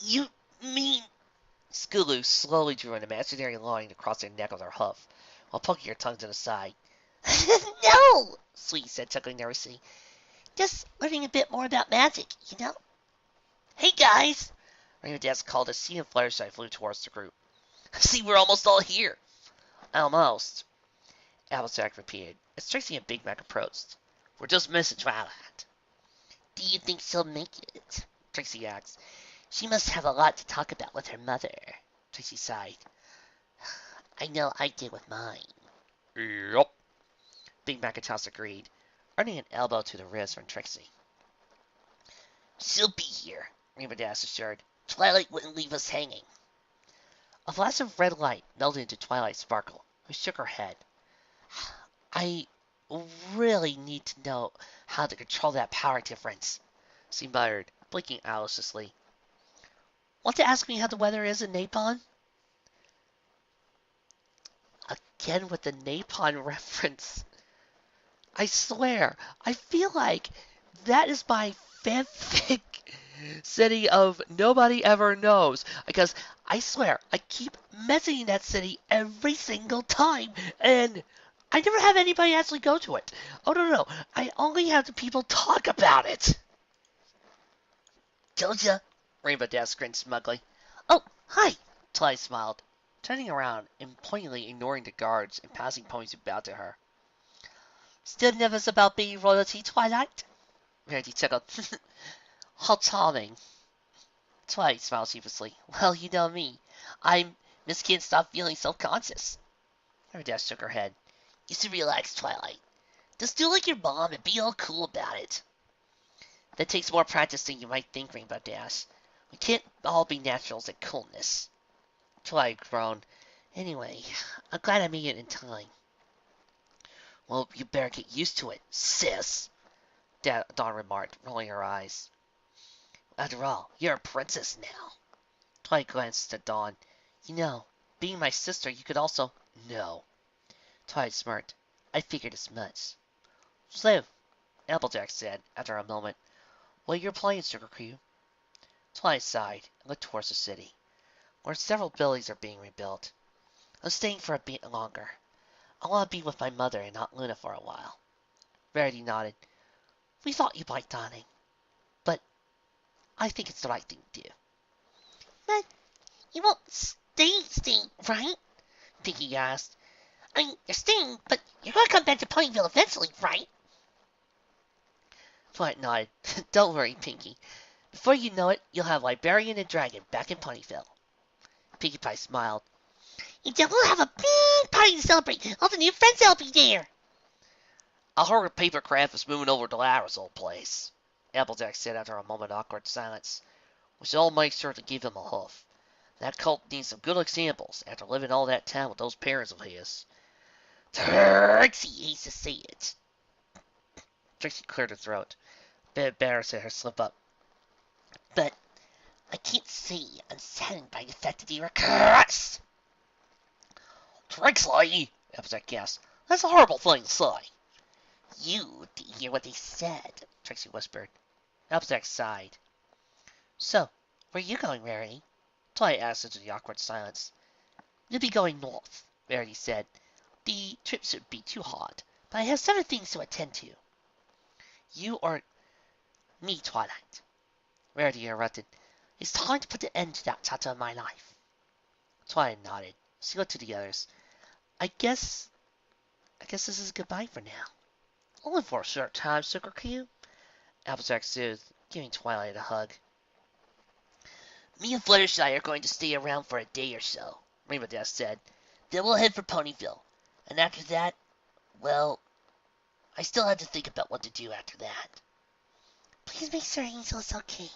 You mean... Scootaloo slowly drew an imaginary line across her neck with her hoof, while poking her tongue to the side. No, Sweetie said, chuckling nervously. Just learning a bit more about magic, you know? Hey, guys! Rainbow Dash called as sea and Fluttershy flew towards the group. See, we're almost all here. Almost, Applejack repeated, as Trixie and Big Mac approached. We're just missing Twilight. Do you think she'll make it? Trixie asked. She must have a lot to talk about with her mother. Trixie sighed. I know I did with mine. Yup. Big Macintosh agreed, earning an elbow to the wrist from Trixie. She'll be here, Rainbow Dash assured. Twilight wouldn't leave us hanging. A flash of red light melted into Twilight's sparkle, who shook her head. I really need to know how to control that power difference, she muttered, blinking owlishly. Want to ask me how the weather is in Napon? Again with the Napon reference. I swear, I feel like that is my fanfic city of nobody ever knows. Because I swear, I keep mentioning that city every single time, and I never have anybody actually go to it. Oh, no. I only have the people talk about it. Told ya, Rainbow Dash grinned smugly. Oh, hi, Twilight smiled, turning around and pointedly ignoring the guards and passing ponies who bowed to her. Still nervous about being royalty, Twilight? Rarity chuckled. How charming. Twilight smiled sheepishly. Well, you know me. I'm Miss Can't Stop Feeling Self-Conscious. Rainbow Dash shook her head. You should relax, Twilight. Just do like your mom and be all cool about it. That takes more practice than you might think, Rainbow Dash. We can't all be naturals at coolness. Twilight groaned. Anyway, I'm glad I made it in time. Well, you better get used to it, sis, Dawn remarked, rolling her eyes. After all, you're a princess now. Twilight glanced at Dawn. You know, being my sister, you could also... No. Twilight smirked. I figured as much. So, Applejack said, after a moment, what are your plans, Sugar Crew? Twilight sighed and looked towards the city, where several buildings are being rebuilt. I'm staying for a bit longer. I want to be with my mother and Aunt Luna for a while. Rarity nodded. We thought you'd like dining, but I think it's the right thing to do. But you won't stay, right? Pinky asked. I mean, you're staying, but you're going to come back to Ponyville eventually, right? Twilight nodded. Don't worry, Pinky. Before you know it, you'll have Librarian and Dragon back in Ponyville. Pinkie Pie smiled. And then we'll have a big party to celebrate. All the new friends will be there. I heard Papercraft is moving over to Lara's old place, Applejack said after a moment of awkward silence. We should all make sure to give him a hoof. That colt needs some good examples after living all that time with those parents of his. Trixie hates to say it. Trixie cleared her throat. A bit embarrassed at her slip up. But I can't say I'm saddened by the fact that they were cursed. Trixie! Applejack gasped. That's a horrible thing to say. You didn't hear what they said, Trixie whispered. Applejack sighed. So, where are you going, Rarity? Twilight asked into the awkward silence. You'll be going north, Rarity said. The trip shouldn't be too hard, but I have several things to attend to. You or me, Twilight. Rarity interrupted. It's time to put an end to that chapter of my life. Twilight nodded. She looked to the others. I guess this is goodbye for now. Only for a short time, Sugar Cube. Applejack soothed, giving Twilight a hug. Me and Fluttershy are going to stay around for a day or so, Rainbow Dash said. Then we'll head for Ponyville. And after that, well, I still have to think about what to do after that. Please make sure Angel is okay,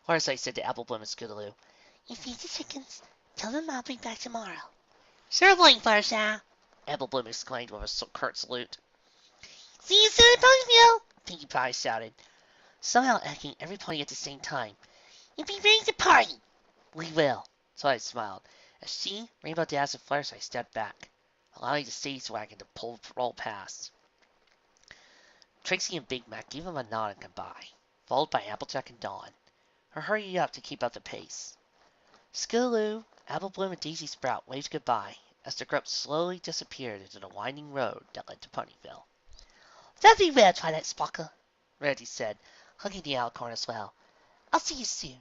Fluttershy said to Apple Bloom and Scootaloo. You feed the chickens. Tell them I'll be back tomorrow. Sure thing, Fluttershy, Apple Bloom exclaimed with a curt salute. See you soon at Ponyville, Pinkie Pie shouted, somehow echoing every pony at the same time. And be ready to party. We will, Twilight smiled, as she, Rainbow Dash, and Fluttershy stepped back, allowing the stage wagon to roll past. Trixie and Big Mac gave him a nod and goodbye, followed by Applejack and Dawn, who hurried up to keep up the pace. Scootaloo, Apple Bloom, and Daisy Sprout waved goodbye as the group slowly disappeared into the winding road that led to Ponyville. Very well, Twilight Sparkle, Rarity said, hugging the Alicorn as well. I'll see you soon.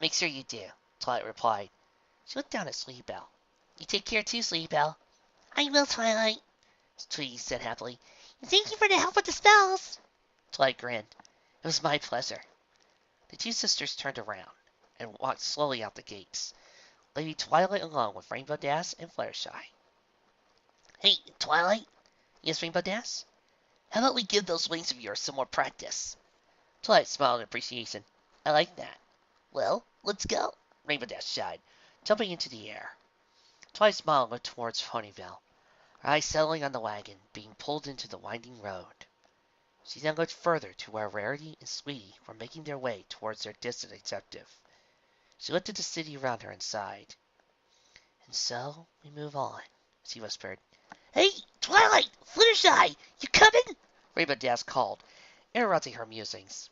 Make sure you do, Twilight replied. She looked down at Sleepy Belle. You take care too, Sleepy Belle. I will, Twilight, Tweety said happily. And thank you for the help with the spells. Twilight grinned. It was my pleasure. The two sisters turned around and walked slowly out the gates, leaving Twilight alone with Rainbow Dash and Fluttershy. Hey, Twilight. Yes, Rainbow Dash? How about we give those wings of yours some more practice? Twilight smiled in appreciation. I like that. Well, let's go, Rainbow Dash shied, jumping into the air. Twilight smiled and looked towards Ponyville, her eyes settling on the wagon being pulled into the winding road. She then looked further to where Rarity and Sweetie were making their way towards their distant objective. She looked at the city around her and sighed. And so we move on, she whispered. Hey, Twilight! Fluttershy! You coming? Rainbow Dash called, interrupting her musings.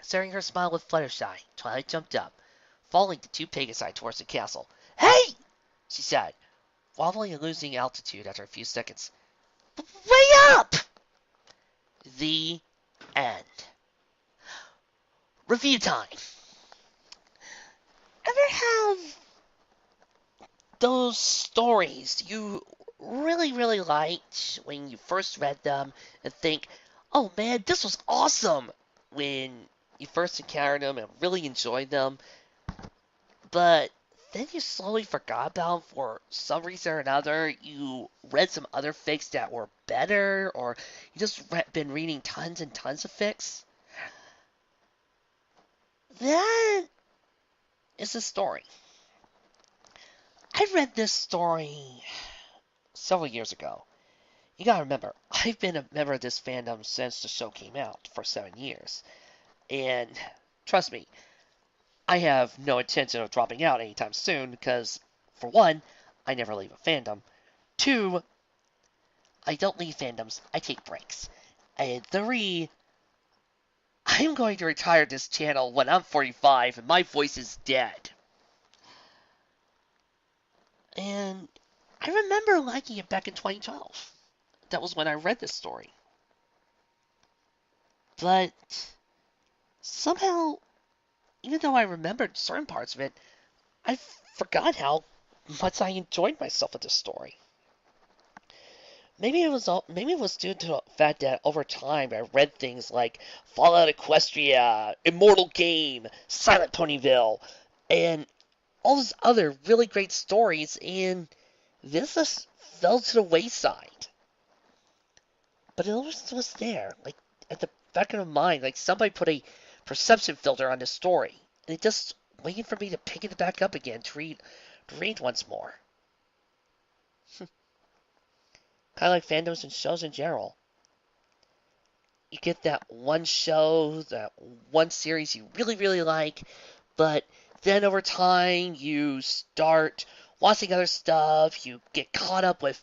Sharing her smile with Fluttershy, Twilight jumped up, falling the two Pegasi towards the castle. Hey! She said, wobbling and losing altitude after a few seconds. Way up! The end. Review time. Ever have those stories you really liked when you first read them and think, oh man, this was awesome when you first encountered them and really enjoyed them, but then you slowly forgot about them for some reason or another? You read some other fics that were better, or you just been reading tons and tons of fics? That is a story. I read this story several years ago. You gotta remember, I've been a member of this fandom since the show came out for 7 years. And trust me, I have no intention of dropping out anytime soon because, for one, I never leave a fandom. Two, I don't leave fandoms, I take breaks. And three, I'm going to retire this channel when I'm 45 and my voice is dead. And I remember liking it back in 2012. That was when I read this story. But somehow, even though I remembered certain parts of it, I forgot how much I enjoyed myself with this story. Maybe it was due to the fact that over time I read things like Fallout Equestria, Immortal Game, Silent Ponyville, and all those other really great stories, and this just fell to the wayside. But it always was there, like at the back of my mind, like somebody put a perception filter on this story, and it just waiting for me to pick it back up again to read once more. Kind of like fandoms and shows in general. You get that one show, that one series you really, really like, but then over time you start watching other stuff, you get caught up with,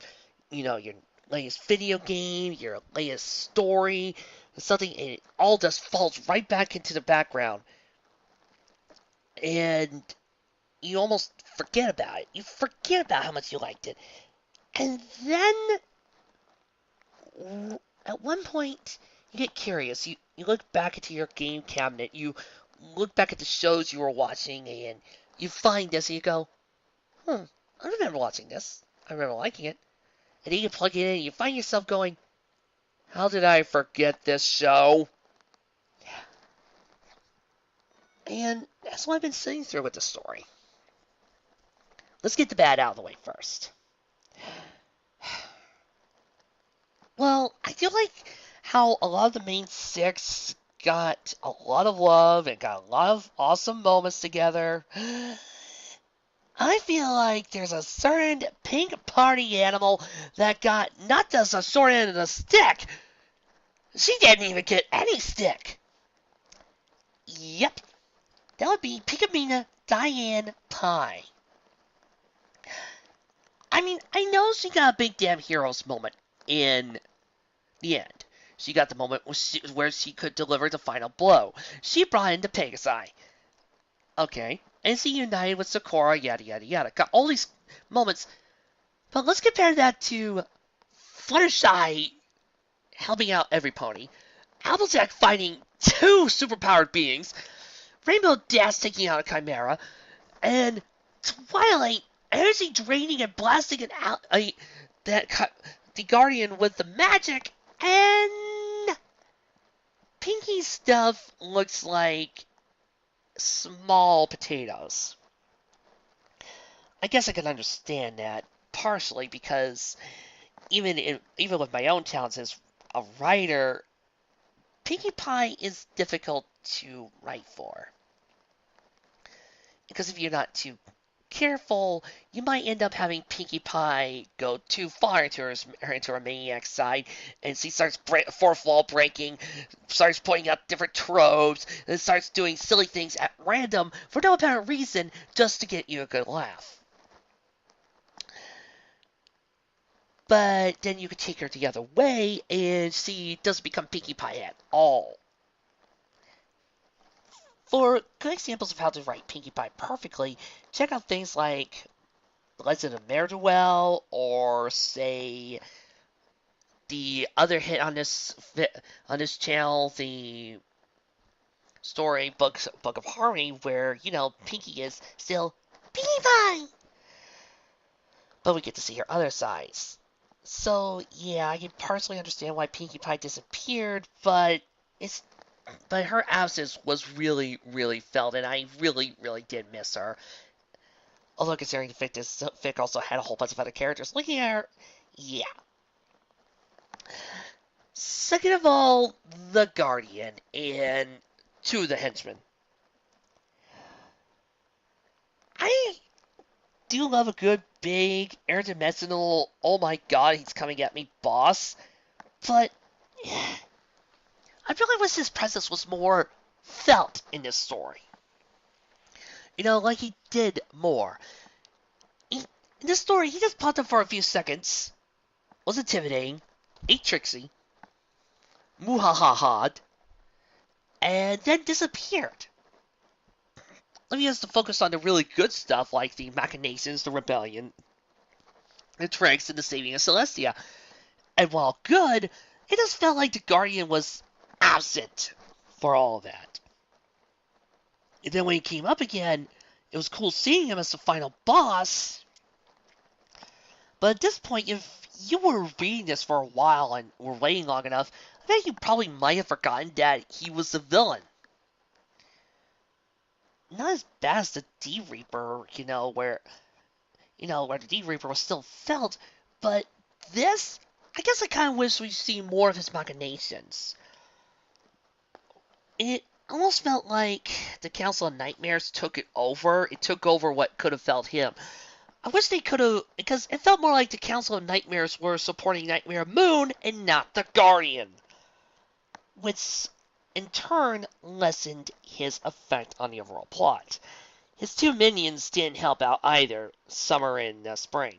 your latest video game, your latest story, something, and it all just falls right back into the background. And you almost forget about it. You forget about how much you liked it. And then at one point, you get curious. You look back into your game cabinet. You look back at the shows you were watching, and you find this, and you go, I remember watching this. I remember liking it. And then you plug it in, and you find yourself going, how did I forget this show? And that's what I've been sitting through with the story. Let's get the bad out of the way first. Well, I feel like how a lot of the main six got a lot of love and got a lot of awesome moments together. I feel like there's a certain pink party animal that got not just a short end of the stick. She didn't even get any stick. Yep, that would be Pickamina Diane Pie. I mean, I know she got a big damn heroes moment in the end. She got the moment where she could deliver the final blow. She brought in the Pegasi. Okay. And she united with Sakura, yada yada yada. Got all these moments. But let's compare that to Fluttershy helping out every pony. Applejack fighting two superpowered beings. Rainbow Dash taking out a Chimera. And Twilight energy draining and blasting it out the Guardian with the magic. And Pinky's stuff looks like small potatoes. I guess I can understand that partially because even with my own talents as a writer, Pinkie Pie is difficult to write for. Because if you're not too careful, you might end up having Pinkie Pie go too far into her maniac side, and she starts fourth wall breaking, starts pointing out different tropes, and starts doing silly things at random for no apparent reason just to get you a good laugh. But then you could take her the other way, and she doesn't become Pinkie Pie at all. For good examples of how to write Pinkie Pie perfectly, check out things like The Legend of Ne'er-Do-Well, or say the other hit on this channel, the story Book of Harmony, where Pinkie is still Pinkie Pie, but we get to see her other sides. So yeah, I can partially understand why Pinkie Pie disappeared, but her absence was really, really felt, and I really, really did miss her. Although considering the fact this fic also had a whole bunch of other characters looking at her, yeah. Second of all, the Guardian and two of the henchmen. I do love a good, big, interdimensional, oh my god, he's coming at me, boss. But I really wish his presence was more felt in this story. Like he did more. In this story, he just popped up for a few seconds, was intimidating, ate Trixie, muhahahad, and then disappeared. Leaving us to focus on the really good stuff like the machinations, the rebellion, Trix and the saving of Celestia. And while good, it just felt like the Guardian was absent for all of that. And then when he came up again, it was cool seeing him as the final boss. But at this point, if you were reading this for a while and were waiting long enough, I bet you probably might have forgotten that he was the villain. Not as bad as the D-Reaper, where the D-Reaper was still felt, but this, I guess I kind of wish we'd see more of his machinations. It almost felt like the Council of Nightmares took it over. It took over what could have felt him. I wish they could have, because it felt more like the Council of Nightmares were supporting Nightmare Moon and not the Guardian, which in turn lessened his effect on the overall plot. His two minions didn't help out either, Summer and Spring.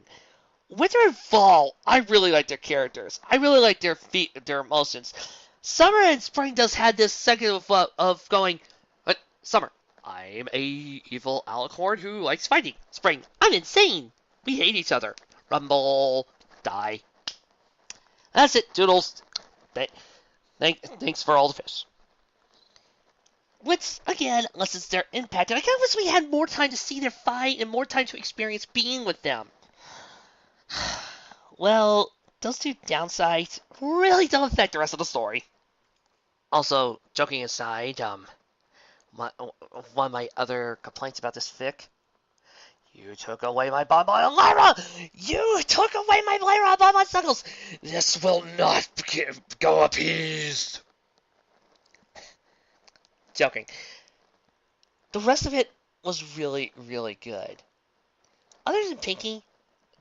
Winter and Fall, I really like their characters. I really like their emotions. Summer and Spring just had this second of going, but Summer, I'm a evil alicorn who likes fighting. Spring, I'm insane. We hate each other. Rumble, die. That's it, Doodles. Thanks for all the fish. Which, again, lessens their impact. And I kind of wish we had more time to see their fight and more time to experience being with them. Well, those two downsides really don't affect the rest of the story. Also, joking aside, one of my other complaints about this fic, you took away my bonbon Lyra! You took away my Lyra bonbon Snuggles! This will not go appeased! Joking. The rest of it was really, really good. Other than Pinky,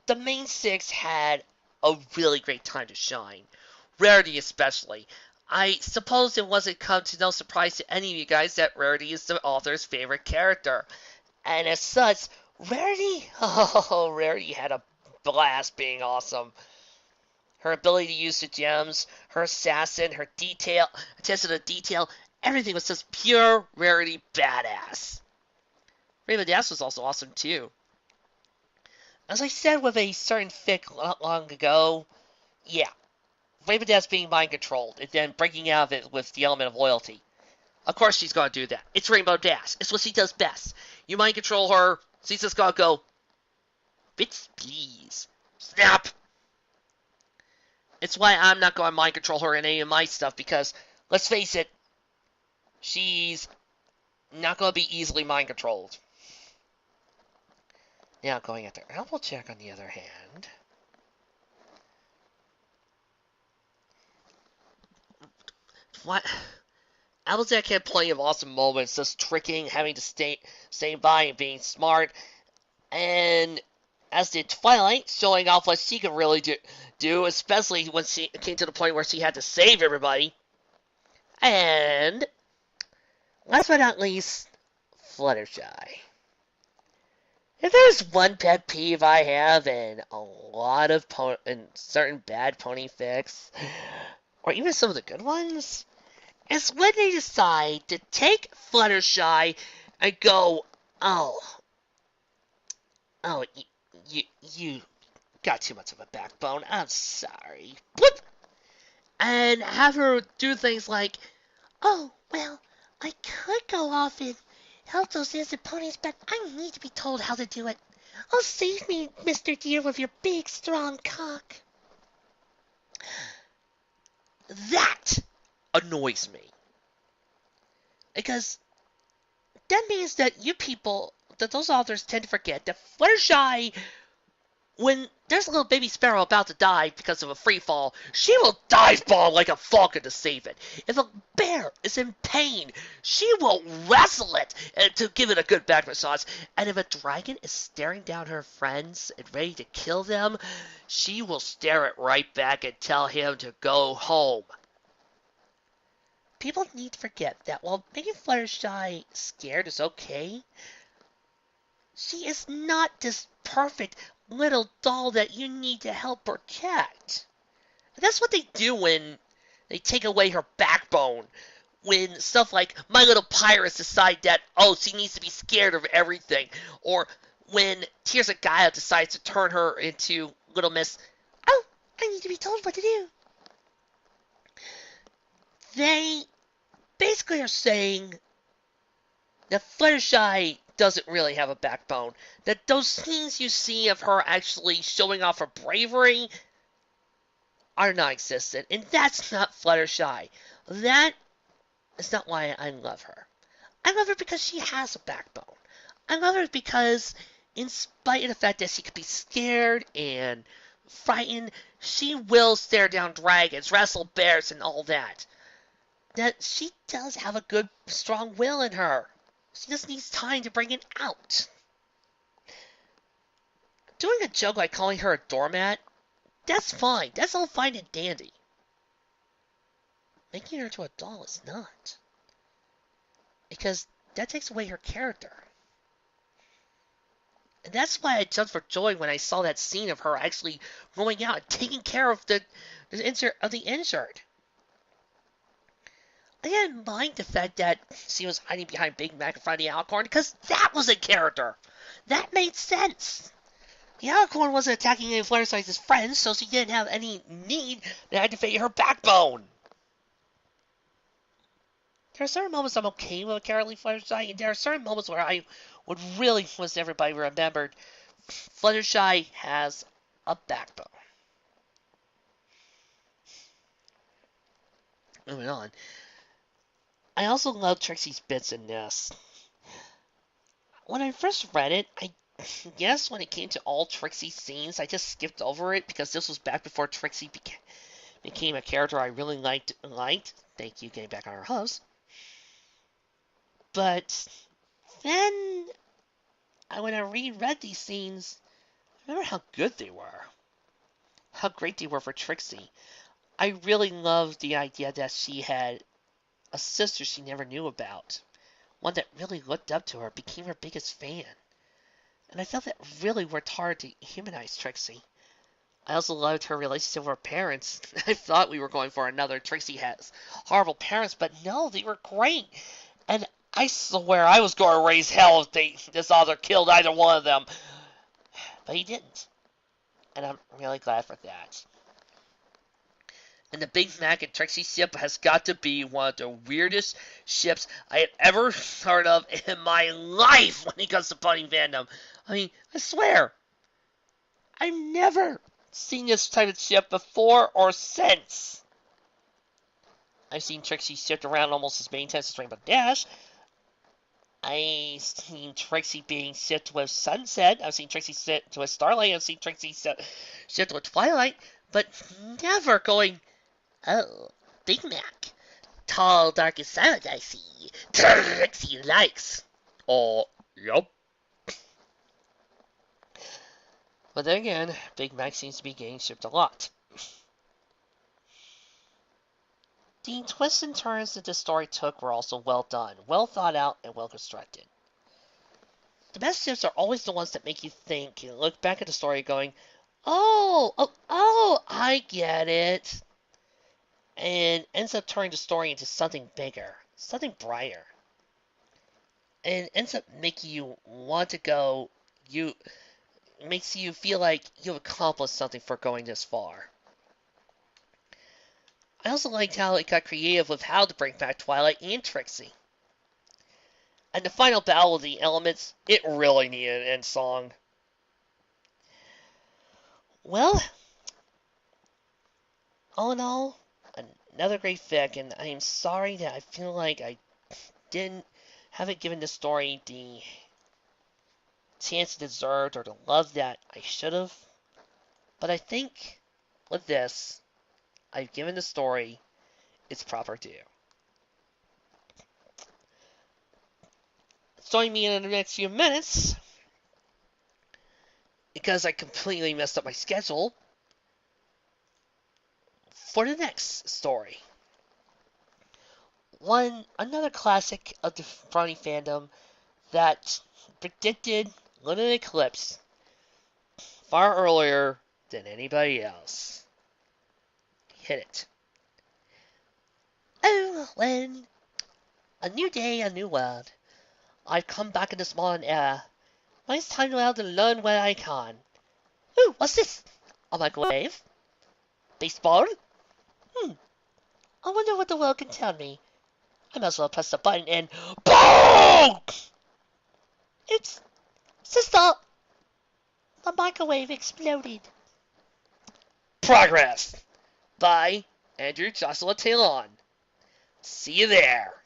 the main six had a really great time to shine. Rarity especially. I suppose it wasn't come to no surprise to any of you guys that Rarity is the author's favorite character. And as such, Rarity had a blast being awesome. Her ability to use the gems, her assassin, her attention to detail, everything was just pure Rarity badass. Raven Dash was also awesome too. As I said with a certain fic not long ago, yeah, Raven Dash being mind controlled and then breaking out of it with the element of loyalty. Of course she's gonna do that. It's Rainbow Dash. It's what she does best. You mind control her, she's just gonna go, bitch, please. Snap! It's why I'm not gonna mind control her in any of my stuff because, let's face it, she's not gonna be easily mind controlled. Now going after Applejack on the other hand. What? Applejack had plenty of awesome moments, just tricking, having to stay by and being smart. And as did Twilight, showing off what she can really do, especially when she came to the point where she had to save everybody. And last but not least, Fluttershy. If there's one pet peeve I have in a lot of certain bad pony fics, or even some of the good ones, is when they decide to take Fluttershy and go, oh, you got too much of a backbone, I'm sorry, bloop, and have her do things like, oh, well, I could go off and help those innocent ponies, but I need to be told how to do it. Oh, save me, Mr. Deer, with your big, strong cock. That annoys me. Because that means that those authors tend to forget that Fluttershy, when there's a little baby sparrow about to die because of a free fall, she will dive bomb like a falcon to save it. If a bear is in pain, she will wrestle it to give it a good back massage. And if a dragon is staring down her friends and ready to kill them, she will stare it right back and tell him to go home. People need to forget that while making Fluttershy scared is okay, she is not this perfect little doll that you need to help protect. And that's what they do when they take away her backbone. When stuff like My Little Pirates decide that, oh, she needs to be scared of everything. Or when Tears of Gaia decides to turn her into little miss. Oh, I need to be told what to do. They basically are saying that Fluttershy doesn't really have a backbone. That those scenes you see of her actually showing off her bravery are non-existent. And that's not Fluttershy. That is not why I love her. I love her because she has a backbone. I love her because, in spite of the fact that she could be scared and frightened, she will stare down dragons, wrestle bears, and all that. That she does have a good, strong will in her. She just needs time to bring it out. Doing a joke like calling her a doormat, that's fine. That's all fine and dandy. Making her into a doll is not. Because that takes away her character. And that's why I jumped for joy when I saw that scene of her actually going out and taking care of the injured. I didn't mind the fact that she was hiding behind Big Mac in front of the Alicorn, because that was a character. That made sense. The Alicorn wasn't attacking any of Fluttershy's friends, so she didn't have any need to activate her backbone. There are certain moments I'm okay with a character like Fluttershy, and there are certain moments where I would really wish everybody remembered Fluttershy has a backbone. Moving on. I also love Trixie's bits in this. When I first read it, I guess when it came to all Trixie scenes, I just skipped over it because this was back before Trixie became a character I really liked. Thank you, getting back on our host. But then, when I reread these scenes, I remember how good they were. How great they were for Trixie. I really loved the idea that she had a sister she never knew about. One that really looked up to her, became her biggest fan. And I felt that really worked hard to humanize Trixie. I also loved her relationship with her parents. I thought we were going for another Trixie has horrible parents, but no, they were great. And I swear I was going to raise hell if this author killed either one of them. But he didn't. And I'm really glad for that. And the Big Mac and Trixie ship has got to be one of the weirdest ships I have ever heard of in my life when it comes to pony fandom. I mean, I swear, I've never seen this type of ship before or since. I've seen Trixie shipped around almost as many times as Rainbow Dash. I've seen Trixie being shipped with Sunset. I've seen Trixie shipped with Starlight. I've seen Trixie shipped with Twilight. But never going, oh, Big Mac. Tall, dark, and silent, I see. Trixie likes. Oh, yep. But then again, Big Mac seems to be getting shipped a lot. The twists and turns that the story took were also well done, well thought out, and well constructed. The best ships are always the ones that make you think and look back at the story going, oh, I get it. And ends up turning the story into something bigger, something brighter. And ends up making you want to go, makes you feel like you've accomplished something for going this far. I also liked how it got creative with how to bring back Twilight and Trixie. And the final battle of the elements, it really needed an end song. Well, all in all, another great fic, and I am sorry that I feel like I haven't given this story the chance it deserved or the love that I should have. But I think with this, I've given the story its proper due. Join me in the next few minutes, because I completely messed up my schedule, for the next story. Another classic of the Brony fandom that predicted Lunar Eclipse far earlier than anybody else. Hit it. Oh, when a new day, a new world. I've come back in this modern era. Now it's time to go out and learn what I can. Ooh, what's this? A microwave? Baseball? I wonder what the world can tell me. I might as well press the button and BOOM! It's Sister! The microwave exploded. Progress by Andrew Joshua Talon. See you there.